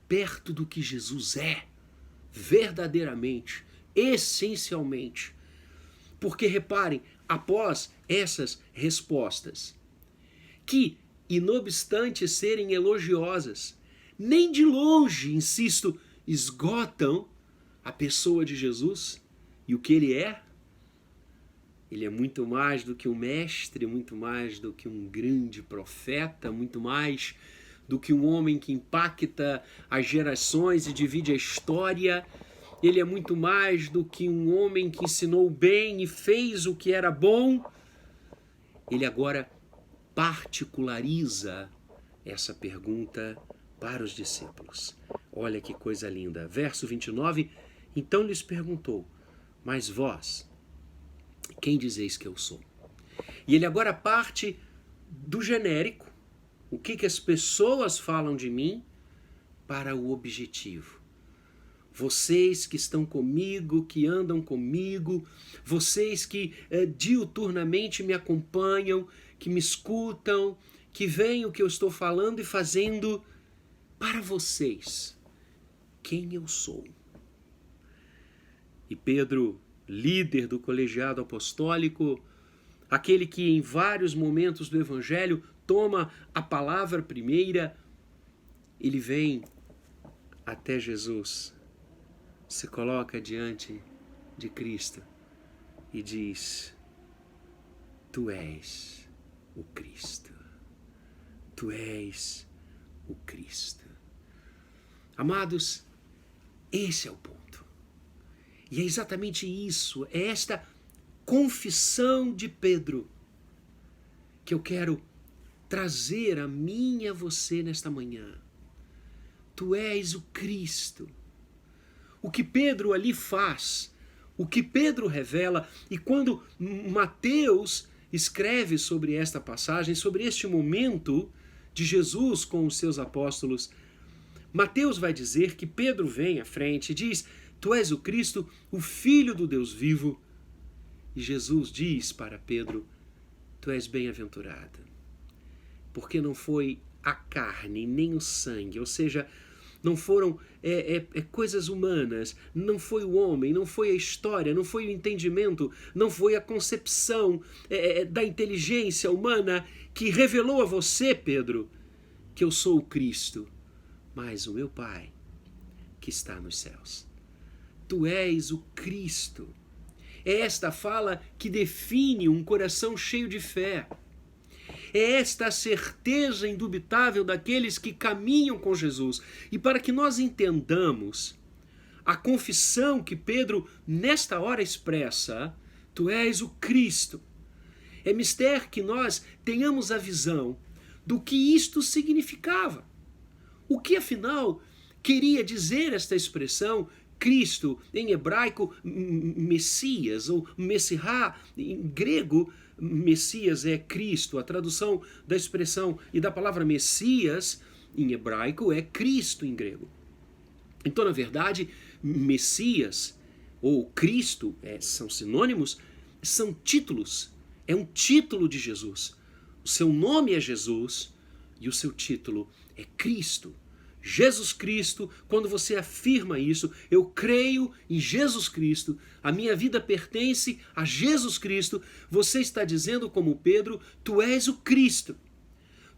perto do que Jesus é, verdadeiramente, essencialmente. Porque reparem, após essas respostas, que e não obstante serem elogiosas, nem de longe, insisto, esgotam a pessoa de Jesus e o que ele é. Ele é muito mais do que um mestre, muito mais do que um grande profeta, muito mais do que um homem que impacta as gerações e divide a história. Ele é muito mais do que um homem que ensinou bem e fez o que era bom. Ele agora particulariza essa pergunta para os discípulos. Olha que coisa linda. Verso 29, então lhes perguntou, mas vós, quem dizeis que eu sou? E ele agora parte do genérico, o que as pessoas falam de mim, para o objetivo. Vocês que estão comigo, que andam comigo, vocês que diuturnamente me acompanham, que me escutam, que veem o que eu estou falando e fazendo, para vocês, quem eu sou. E Pedro, líder do colegiado apostólico, aquele que em vários momentos do Evangelho toma a palavra primeira, ele vem até Jesus, se coloca diante de Cristo e diz, tu és o Cristo. Tu és o Cristo. Amados, esse é o ponto. E é exatamente isso, é esta confissão de Pedro que eu quero trazer a mim e a você nesta manhã. Tu és o Cristo. O que Pedro ali faz, o que Pedro revela, e quando Mateus escreve sobre esta passagem, sobre este momento de Jesus com os seus apóstolos, Mateus vai dizer que Pedro vem à frente e diz, tu és o Cristo, o Filho do Deus vivo. E Jesus diz para Pedro, tu és bem-aventurado, porque não foi a carne nem o sangue, ou seja, não foram coisas humanas, não foi o homem, não foi a história, não foi o entendimento, não foi a concepção da inteligência humana que revelou a você, Pedro, que eu sou o Cristo, mas o meu Pai que está nos céus. Tu és o Cristo. É esta fala que define um coração cheio de fé. É esta a certeza indubitável daqueles que caminham com Jesus. E para que nós entendamos a confissão que Pedro nesta hora expressa, tu és o Cristo, é mister que nós tenhamos a visão do que isto significava. O que afinal queria dizer esta expressão Cristo, em hebraico Messias ou Messirá, em grego Messias é Cristo, a tradução da expressão e da palavra Messias em hebraico é Cristo em grego. Então, na verdade, Messias ou Cristo são sinônimos, são títulos, é um título de Jesus. O seu nome é Jesus e o seu título é Cristo. Jesus Cristo, quando você afirma isso, eu creio em Jesus Cristo, a minha vida pertence a Jesus Cristo, você está dizendo como Pedro, tu és o Cristo,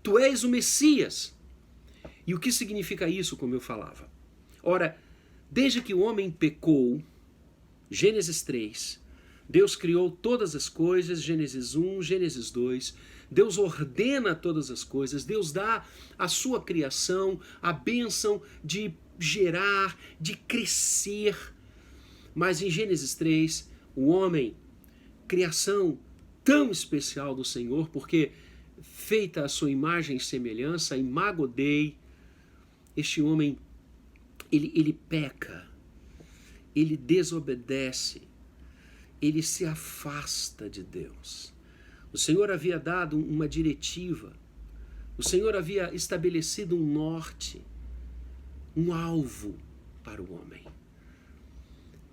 tu és o Messias. E o que significa isso, como eu falava? Ora, desde que o homem pecou, Gênesis 3, Deus criou todas as coisas, Gênesis 1, Gênesis 2, Deus ordena todas as coisas, Deus dá a sua criação, a bênção de gerar, de crescer. Mas em Gênesis 3, o homem, criação tão especial do Senhor, porque feita a sua imagem e semelhança, imago Dei, este homem, ele peca, ele desobedece, ele se afasta de Deus. O Senhor havia dado uma diretiva, o Senhor havia estabelecido um norte, um alvo para o homem.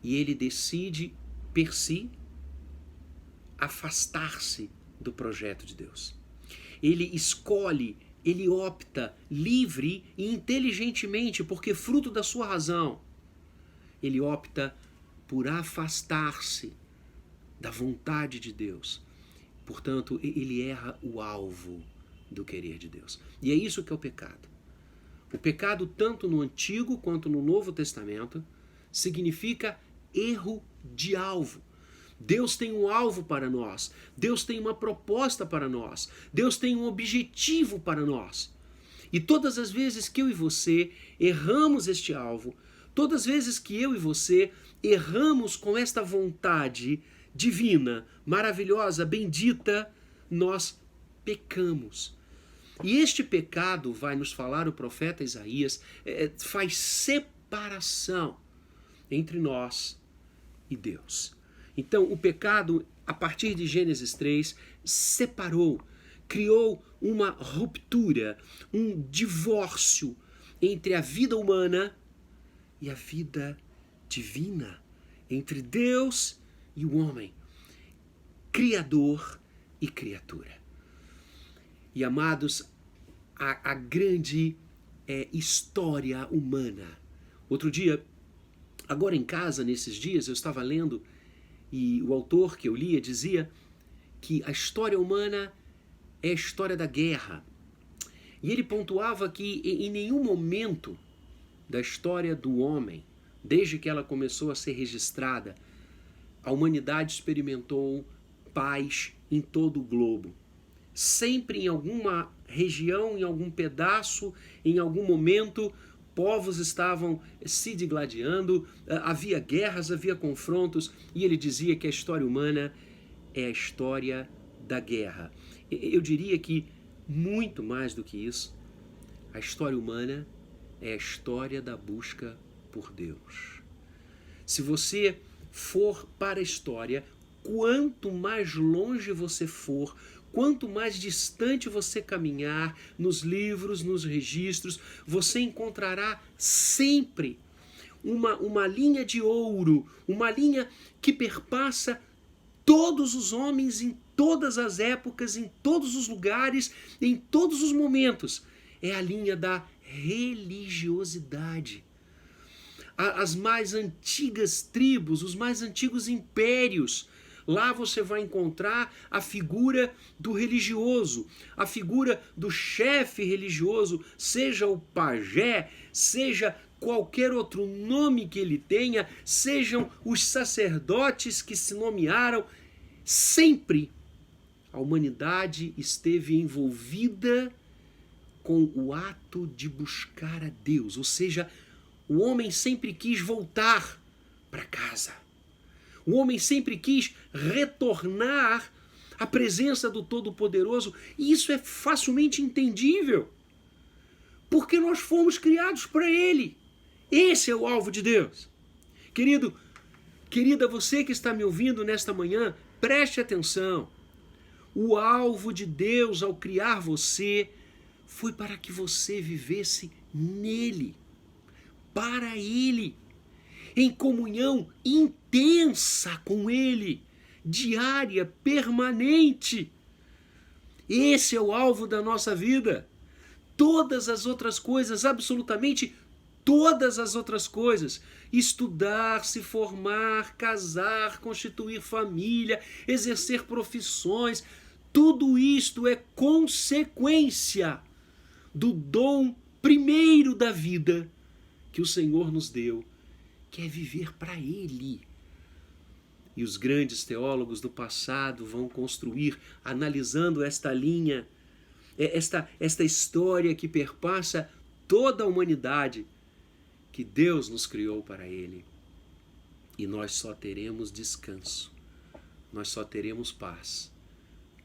E ele decide, per si, afastar-se do projeto de Deus. Ele escolhe, ele opta livre e inteligentemente, porque fruto da sua razão, ele opta por afastar-se da vontade de Deus. Portanto, ele erra o alvo do querer de Deus. E é isso que é o pecado. O pecado, tanto no Antigo quanto no Novo Testamento, significa erro de alvo. Deus tem um alvo para nós. Deus tem uma proposta para nós. Deus tem um objetivo para nós. E todas as vezes que eu e você erramos este alvo, todas as vezes que eu e você erramos com esta vontade divina, maravilhosa, bendita, nós pecamos. E este pecado, vai nos falar o profeta Isaías, faz separação entre nós e Deus. Então, o pecado, a partir de Gênesis 3, separou, criou uma ruptura, um divórcio entre a vida humana e a vida divina, entre Deus e o homem, criador e criatura. E amados, a grande história humana. Outro dia, agora em casa, nesses dias, eu estava lendo e o autor que eu lia dizia que a história humana é a história da guerra. E ele pontuava que em nenhum momento da história do homem, desde que ela começou a ser registrada, a humanidade experimentou paz em todo o globo. Sempre em alguma região, em algum pedaço, em algum momento, povos estavam se digladiando, havia guerras, havia confrontos, e ele dizia que a história humana é a história da guerra. Eu diria que, muito mais do que isso, a história humana é a história da busca por Deus. Se você for para a história, quanto mais longe você for, quanto mais distante você caminhar nos livros, nos registros, você encontrará sempre uma linha de ouro, uma linha que perpassa todos os homens em todas as épocas, em todos os lugares, em todos os momentos. É a linha da religiosidade. As mais antigas tribos, os mais antigos impérios, lá você vai encontrar a figura do religioso, a figura do chefe religioso, seja o pajé, seja qualquer outro nome que ele tenha, sejam os sacerdotes que se nomearam, sempre a humanidade esteve envolvida com o ato de buscar a Deus, ou seja, o homem sempre quis voltar para casa. O homem sempre quis retornar à presença do Todo-Poderoso, e isso é facilmente entendível, porque nós fomos criados para Ele. Esse é o alvo de Deus. Querido, querida, você que está me ouvindo nesta manhã, preste atenção. O alvo de Deus ao criar você foi para que você vivesse nele, para Ele, em comunhão intensa com Ele, diária, permanente. Esse é o alvo da nossa vida. Todas as outras coisas, absolutamente todas as outras coisas, estudar, se formar, casar, constituir família, exercer profissões, tudo isto é consequência do dom primeiro da vida que o Senhor nos deu, que é viver para Ele. E os grandes teólogos do passado vão construir, analisando esta linha, esta história que perpassa toda a humanidade, que Deus nos criou para Ele. E nós só teremos descanso, nós só teremos paz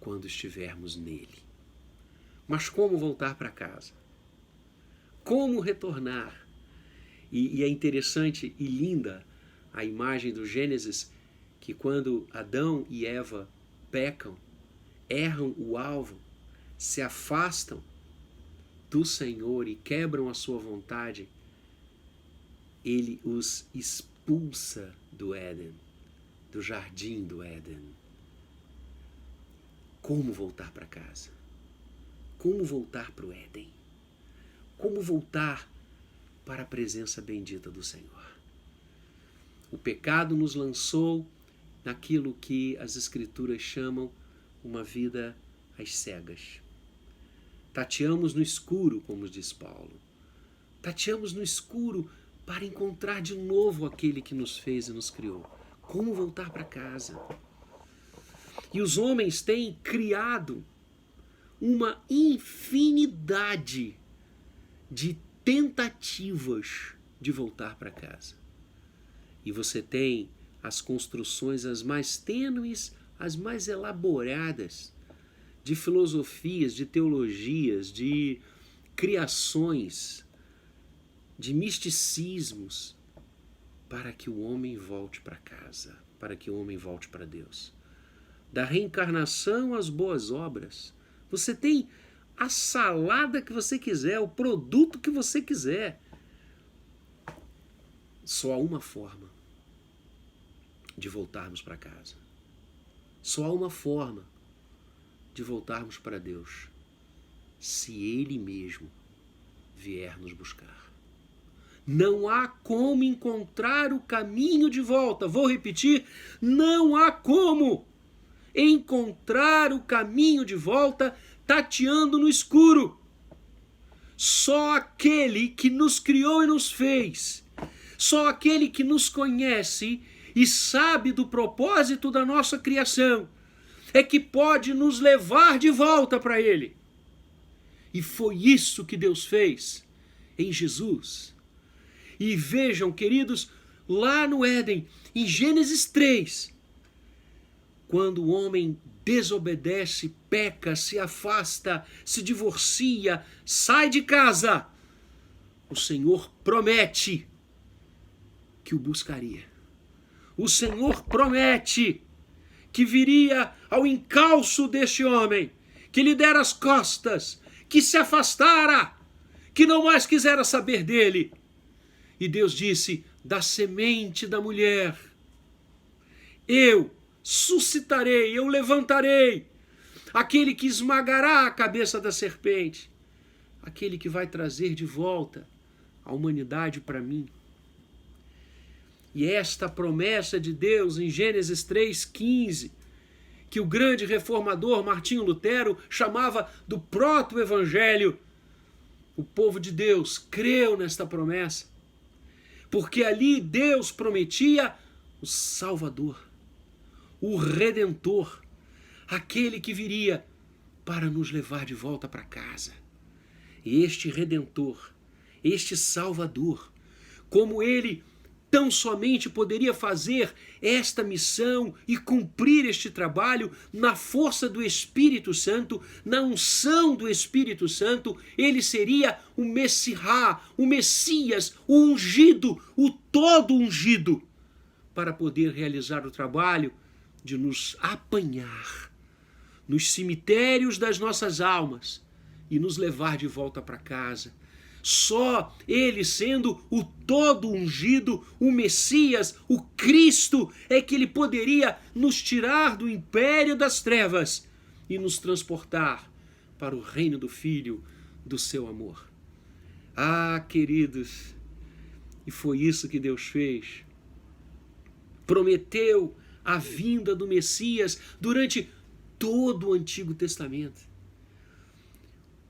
quando estivermos nele. Mas como voltar para casa? Como retornar? E é interessante e linda a imagem do Gênesis, que quando Adão e Eva pecam, erram o alvo, se afastam do Senhor e quebram a sua vontade, Ele os expulsa do Éden, do jardim do Éden. Como voltar para casa? Como voltar para o Éden? Como voltar para a presença bendita do Senhor? O pecado nos lançou naquilo que as Escrituras chamam uma vida às cegas. Tateamos no escuro, como diz Paulo. Tateamos no escuro para encontrar de novo aquele que nos fez e nos criou. Como voltar para casa? E os homens têm criado uma infinidade de tentativas de voltar para casa. E você tem as construções as mais tênues, as mais elaboradas, de filosofias, de teologias, de criações, de misticismos, para que o homem volte para casa, para que o homem volte para Deus. Da reencarnação às boas obras. Você tem a salada que você quiser, o produto que você quiser. Só há uma forma de voltarmos para casa. Só há uma forma de voltarmos para Deus. Se Ele mesmo vier nos buscar. Não há como encontrar o caminho de volta. Vou repetir, não há como encontrar o caminho de volta tateando no escuro. Só aquele que nos criou e nos fez, só aquele que nos conhece e sabe do propósito da nossa criação, é que pode nos levar de volta para Ele. E foi isso que Deus fez em Jesus. E vejam, queridos, lá no Éden, em Gênesis 3, quando o homem desobedece, peca, se afasta, se divorcia, sai de casa, o Senhor promete que o buscaria. O Senhor promete que viria ao encalço deste homem, que lhe dera as costas, que se afastara, que não mais quisera saber dele. E Deus disse, da semente da mulher, eu suscitarei, eu levantarei aquele que esmagará a cabeça da serpente. aquele que vai trazer de volta a humanidade para mim. E esta promessa de Deus em Gênesis 3,15, que o grande reformador Martinho Lutero chamava do proto-evangelho, o povo de Deus creu nesta promessa, porque ali Deus prometia o Salvador, o Redentor, aquele que viria para nos levar de volta para casa. E este Redentor, este Salvador, como ele tão somente poderia fazer esta missão e cumprir este trabalho na força do Espírito Santo, na unção do Espírito Santo, ele seria o Messiá, o Messias, o ungido, o todo ungido, para poder realizar o trabalho de nos apanhar nos cemitérios das nossas almas e nos levar de volta para casa. Só ele, sendo o todo ungido, o Messias, o Cristo, é que ele poderia nos tirar do império das trevas e nos transportar para o reino do Filho do seu amor. Ah, queridos, e foi isso que Deus fez. Prometeu a vinda do Messias durante todo o Antigo Testamento.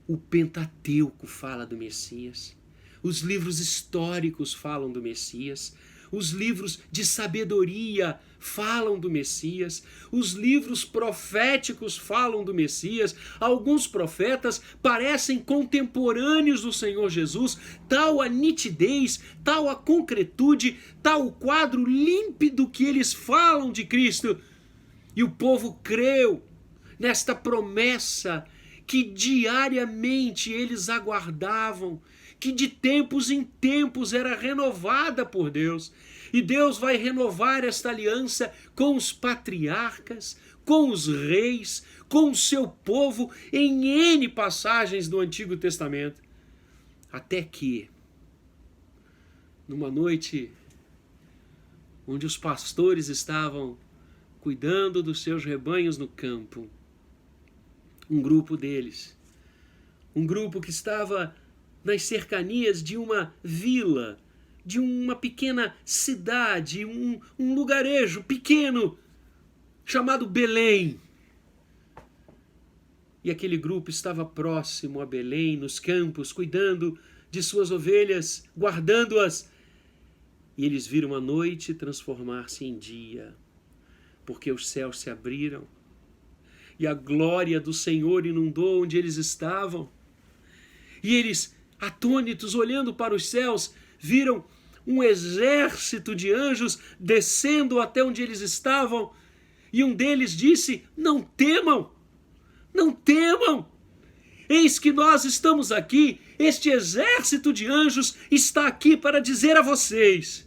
O Pentateuco fala do Messias, os livros históricos falam do Messias, os livros de sabedoria falam do Messias, os livros proféticos falam do Messias. Alguns profetas parecem contemporâneos do Senhor Jesus, tal a nitidez, tal a concretude, tal o quadro límpido que eles falam de Cristo. E o povo creu nesta promessa que diariamente eles aguardavam, que de tempos em tempos era renovada por Deus. E Deus vai renovar esta aliança com os patriarcas, com os reis, com o seu povo, em N passagens do Antigo Testamento. Até que, numa noite onde os pastores estavam cuidando dos seus rebanhos no campo, um grupo deles, um grupo que estava nas cercanias de uma vila, de uma pequena cidade, um lugarejo pequeno chamado Belém. E aquele grupo estava próximo a Belém, nos campos, cuidando de suas ovelhas, guardando-as. E eles viram a noite transformar-se em dia, porque os céus se abriram e a glória do Senhor inundou onde eles estavam. E eles, atônitos, olhando para os céus, viram um exército de anjos descendo até onde eles estavam. E um deles disse: não temam, não temam. Eis que nós estamos aqui, este exército de anjos está aqui para dizer a vocês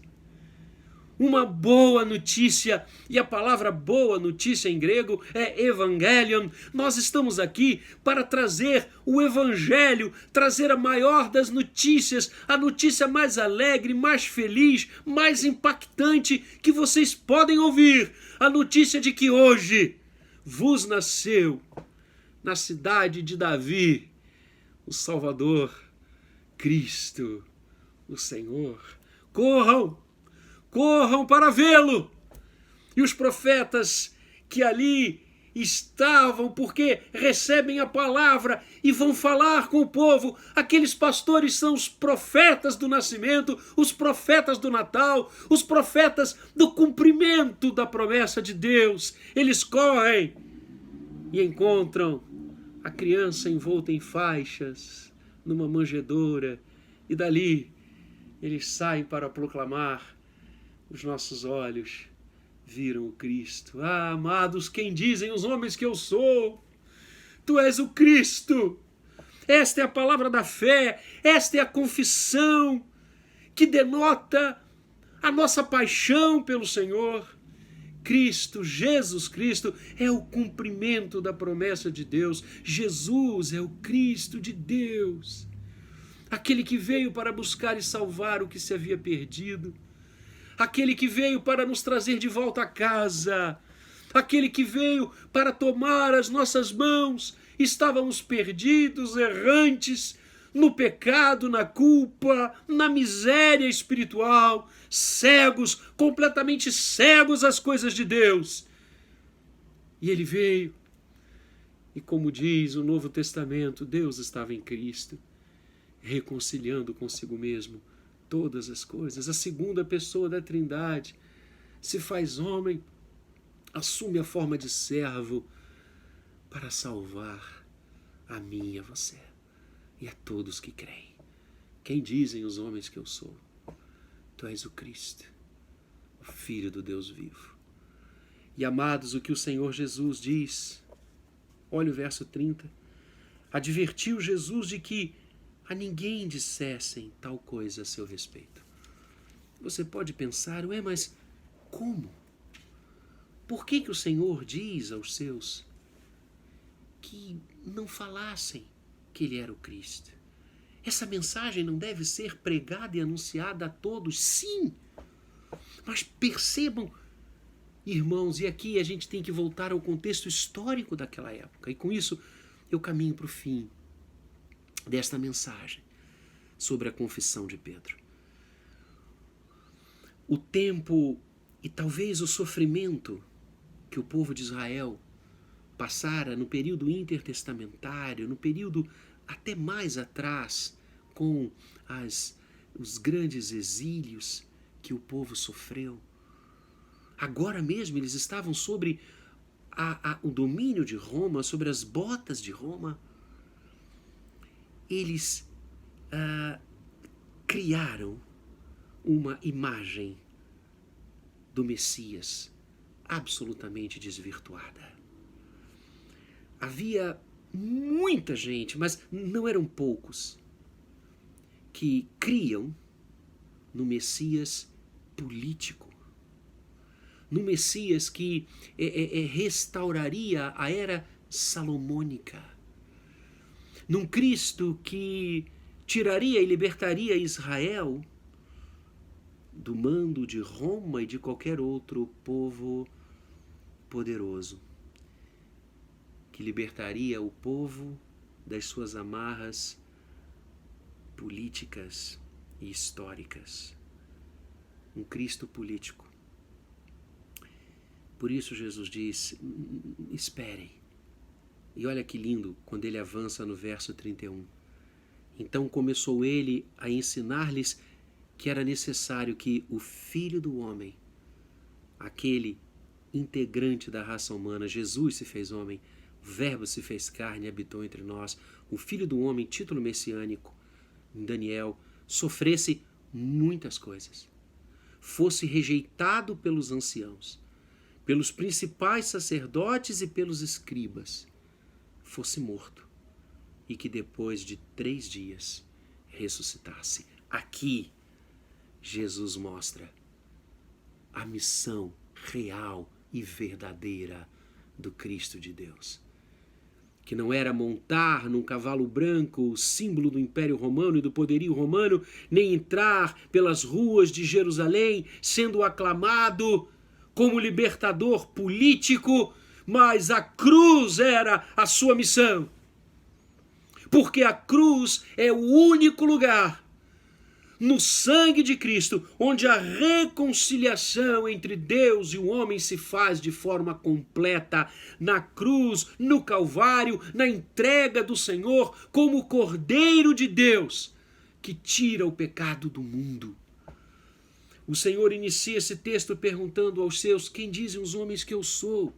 uma boa notícia. E a palavra boa notícia em grego é evangelion. Nós estamos aqui para trazer o evangelho, trazer a maior das notícias, a notícia mais alegre, mais feliz, mais impactante que vocês podem ouvir. A notícia de que hoje vos nasceu na cidade de Davi o Salvador, Cristo, o Senhor. Corram! Corram para vê-lo! E os profetas que ali estavam, porque recebem a palavra e vão falar com o povo, aqueles pastores são os profetas do nascimento, os profetas do Natal, os profetas do cumprimento da promessa de Deus. Eles correm e encontram a criança envolta em faixas numa manjedoura, e dali eles saem para proclamar: os nossos olhos viram o Cristo. Ah, amados, quem dizem os homens que eu sou? Tu és o Cristo. Esta é a palavra da fé, esta é a confissão que denota a nossa paixão pelo Senhor. Cristo, Jesus Cristo, é o cumprimento da promessa de Deus. Jesus é o Cristo de Deus, aquele que veio para buscar e salvar o que se havia perdido, aquele que veio para nos trazer de volta a casa, aquele que veio para tomar as nossas mãos. Estávamos perdidos, errantes, no pecado, na culpa, na miséria espiritual, cegos, completamente cegos às coisas de Deus. E ele veio, e como diz o Novo Testamento, Deus estava em Cristo, reconciliando consigo mesmo todas as coisas. A segunda pessoa da Trindade se faz homem, assume a forma de servo para salvar a mim e a você e a todos que creem. Quem dizem os homens que eu sou? Tu és o Cristo, o Filho do Deus vivo. E amados, o que o Senhor Jesus diz, olha o verso 30, advertiu Jesus de que a ninguém dissessem tal coisa a seu respeito. Você pode pensar, mas como? Por que o Senhor diz aos seus que não falassem que ele era o Cristo? Essa mensagem não deve ser pregada e anunciada a todos? Sim! Mas percebam, irmãos, e aqui a gente tem que voltar ao contexto histórico daquela época. E com isso eu caminho para o fim desta mensagem sobre a confissão de Pedro. O tempo e talvez o sofrimento que o povo de Israel passara no período intertestamentário, no período até mais atrás, com os grandes exílios que o povo sofreu. Agora mesmo eles estavam sobre o domínio de Roma, sobre as botas de Roma. Eles criaram uma imagem do Messias absolutamente desvirtuada. Havia muita gente, mas não eram poucos, que criam no Messias político, no Messias que restauraria a era salomônica, num Cristo que tiraria e libertaria Israel do mando de Roma e de qualquer outro povo poderoso, que libertaria o povo das suas amarras políticas e históricas. Um Cristo político. Por isso Jesus diz, esperem. E olha que lindo quando ele avança no verso 31. Então começou ele a ensinar-lhes que era necessário que o Filho do Homem, aquele integrante da raça humana, Jesus se fez homem, o Verbo se fez carne e habitou entre nós, o Filho do Homem, título messiânico, em Daniel, sofresse muitas coisas, fosse rejeitado pelos anciãos, pelos principais sacerdotes e pelos escribas, fosse morto e que depois de 3 dias ressuscitasse. Aqui, Jesus mostra a missão real e verdadeira do Cristo de Deus, que não era montar num cavalo branco, o símbolo do Império Romano e do poderio romano, nem entrar pelas ruas de Jerusalém sendo aclamado como libertador político, mas a cruz era a sua missão. Porque a cruz é o único lugar no sangue de Cristo, onde a reconciliação entre Deus e o homem se faz de forma completa, na cruz, no Calvário, na entrega do Senhor como Cordeiro de Deus, que tira o pecado do mundo. O Senhor inicia esse texto perguntando aos seus, quem dizem os homens que eu sou?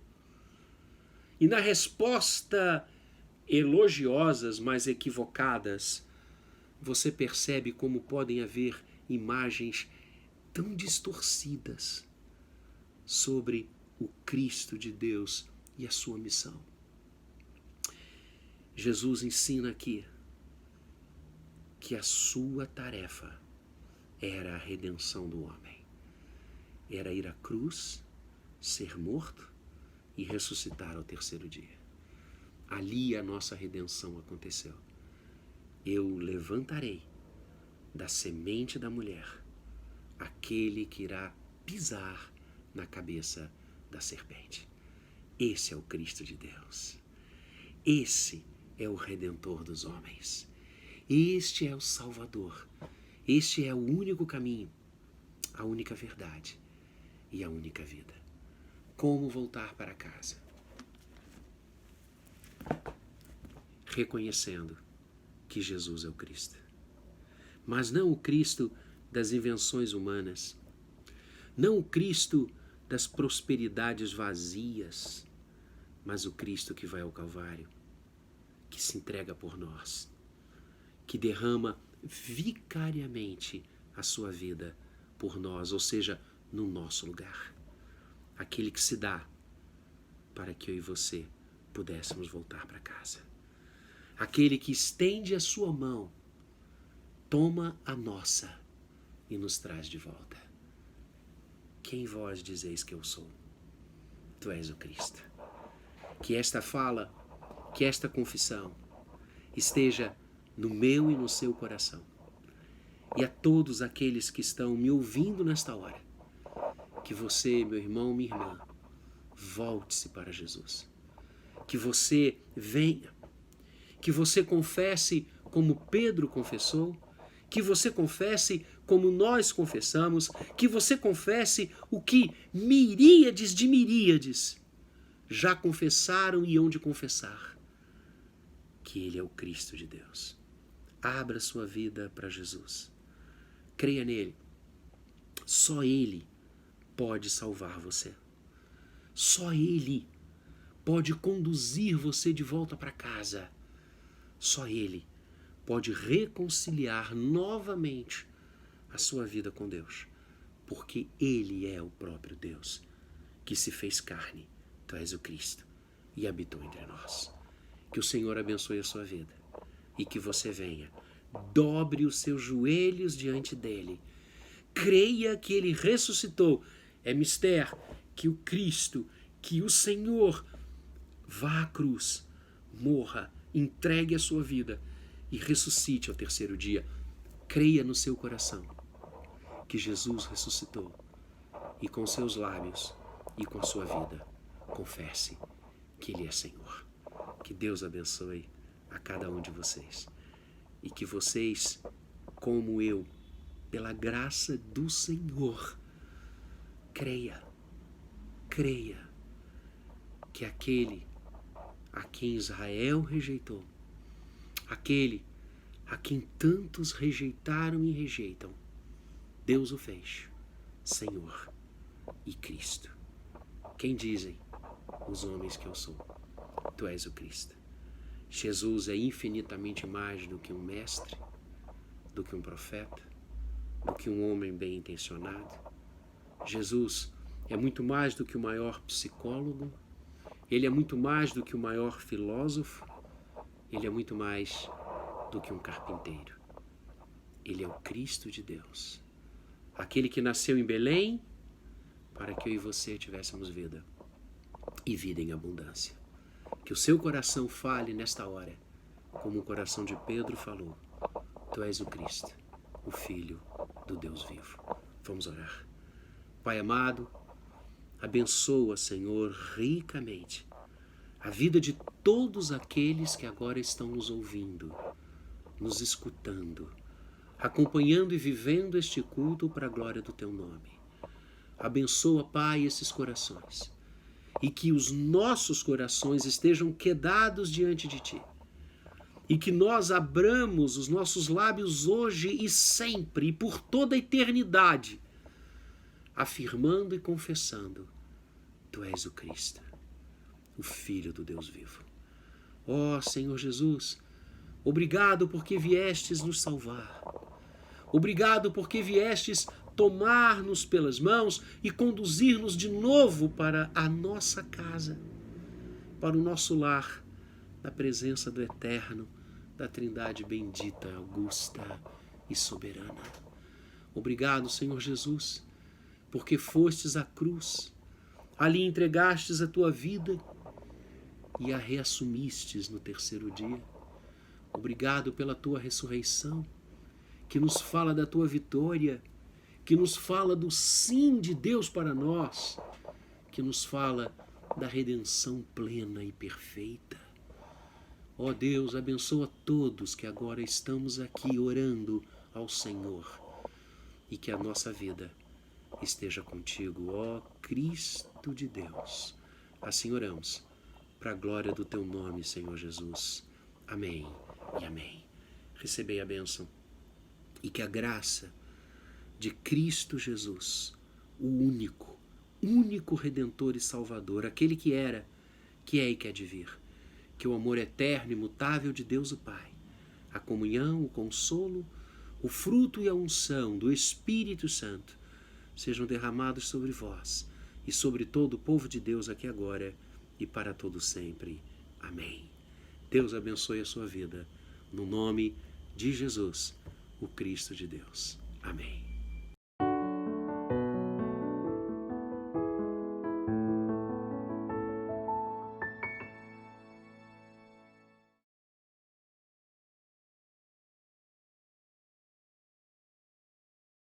E na resposta elogiosas, mas equivocadas, você percebe como podem haver imagens tão distorcidas sobre o Cristo de Deus e a sua missão. Jesus ensina aqui que a sua tarefa era a redenção do homem. Era ir à cruz, ser morto e ressuscitar ao 3º dia. Ali a nossa redenção aconteceu. Eu levantarei da semente da mulher aquele que irá pisar na cabeça da serpente. Esse é o Cristo de Deus. Esse é o Redentor dos homens. Este é o Salvador. Este é o único caminho, a única verdade e a única vida. Como voltar para casa? Reconhecendo que Jesus é o Cristo. Mas não o Cristo das invenções humanas, não o Cristo das prosperidades vazias, mas o Cristo que vai ao Calvário, que se entrega por nós, que derrama vicariamente a sua vida por nós, ou seja, no nosso lugar. Aquele que se dá para que eu e você pudéssemos voltar para casa. Aquele que estende a sua mão, toma a nossa e nos traz de volta. Quem vós dizeis que eu sou? Tu és o Cristo. Que esta fala, que esta confissão esteja no meu e no seu coração. E a todos aqueles que estão me ouvindo nesta hora, que você, meu irmão, minha irmã, volte-se para Jesus. Que você venha, que você confesse como Pedro confessou, que você confesse como nós confessamos, que você confesse o que miríades de miríades já confessaram e hão de confessar, que Ele é o Cristo de Deus. Abra sua vida para Jesus. Creia nele. Só Ele pode salvar você. Só Ele pode conduzir você de volta para casa. Só Ele pode reconciliar novamente a sua vida com Deus, porque Ele é o próprio Deus que se fez carne. Tu és o Cristo e habitou entre nós. Que o Senhor abençoe a sua vida e que você venha, dobre os seus joelhos diante dele, creia que Ele ressuscitou. É mistério que o Cristo, que o Senhor vá à cruz, morra, entregue a sua vida e ressuscite ao terceiro dia. Creia no seu coração que Jesus ressuscitou e com seus lábios e com a sua vida confesse que Ele é Senhor. Que Deus abençoe a cada um de vocês e que vocês, como eu, pela graça do Senhor, creia que aquele a quem Israel rejeitou, aquele a quem tantos rejeitaram e rejeitam, Deus o fez Senhor e Cristo. Quem dizem os homens que eu sou? Tu és o Cristo. Jesus é infinitamente mais do que um mestre, do que um profeta, do que um homem bem intencionado. Jesus é muito mais do que o maior psicólogo. Ele é muito mais do que o maior filósofo. Ele é muito mais do que um carpinteiro. Ele é o Cristo de Deus. Aquele que nasceu em Belém para que eu e você tivéssemos vida e vida em abundância. Que o seu coração fale nesta hora, como o coração de Pedro falou: Tu és o Cristo, o Filho do Deus vivo. Vamos orar. Pai amado, abençoa, Senhor, ricamente a vida de todos aqueles que agora estão nos ouvindo, nos escutando, acompanhando e vivendo este culto para a glória do Teu nome. Abençoa, Pai, esses corações e que os nossos corações estejam quedados diante de Ti e que nós abramos os nossos lábios hoje e sempre e por toda a eternidade, afirmando e confessando: Tu és o Cristo, o Filho do Deus vivo. Ó Senhor Jesus, obrigado porque viestes nos salvar. Obrigado porque viestes tomar-nos pelas mãos e conduzir-nos de novo para a nossa casa, para o nosso lar, na presença do Eterno, da Trindade bendita, augusta e soberana. Obrigado, Senhor Jesus, porque fostes à cruz, ali entregastes a tua vida e a reassumistes no terceiro dia. Obrigado pela tua ressurreição, que nos fala da tua vitória, que nos fala do sim de Deus para nós, que nos fala da redenção plena e perfeita. Ó Deus, abençoa todos que agora estamos aqui orando ao Senhor e que a nossa vida esteja contigo, ó Cristo de Deus. Assim oramos, para a glória do teu nome, Senhor Jesus. Amém e amém. Recebei a bênção e que a graça de Cristo Jesus, o único Redentor e Salvador, aquele que era, que é e que há de vir, que o amor eterno e imutável de Deus o Pai, a comunhão, o consolo, o fruto e a unção do Espírito Santo sejam derramados sobre vós e sobre todo o povo de Deus aqui agora e para todo sempre. Amém. Deus abençoe a sua vida, no nome de Jesus, o Cristo de Deus. Amém.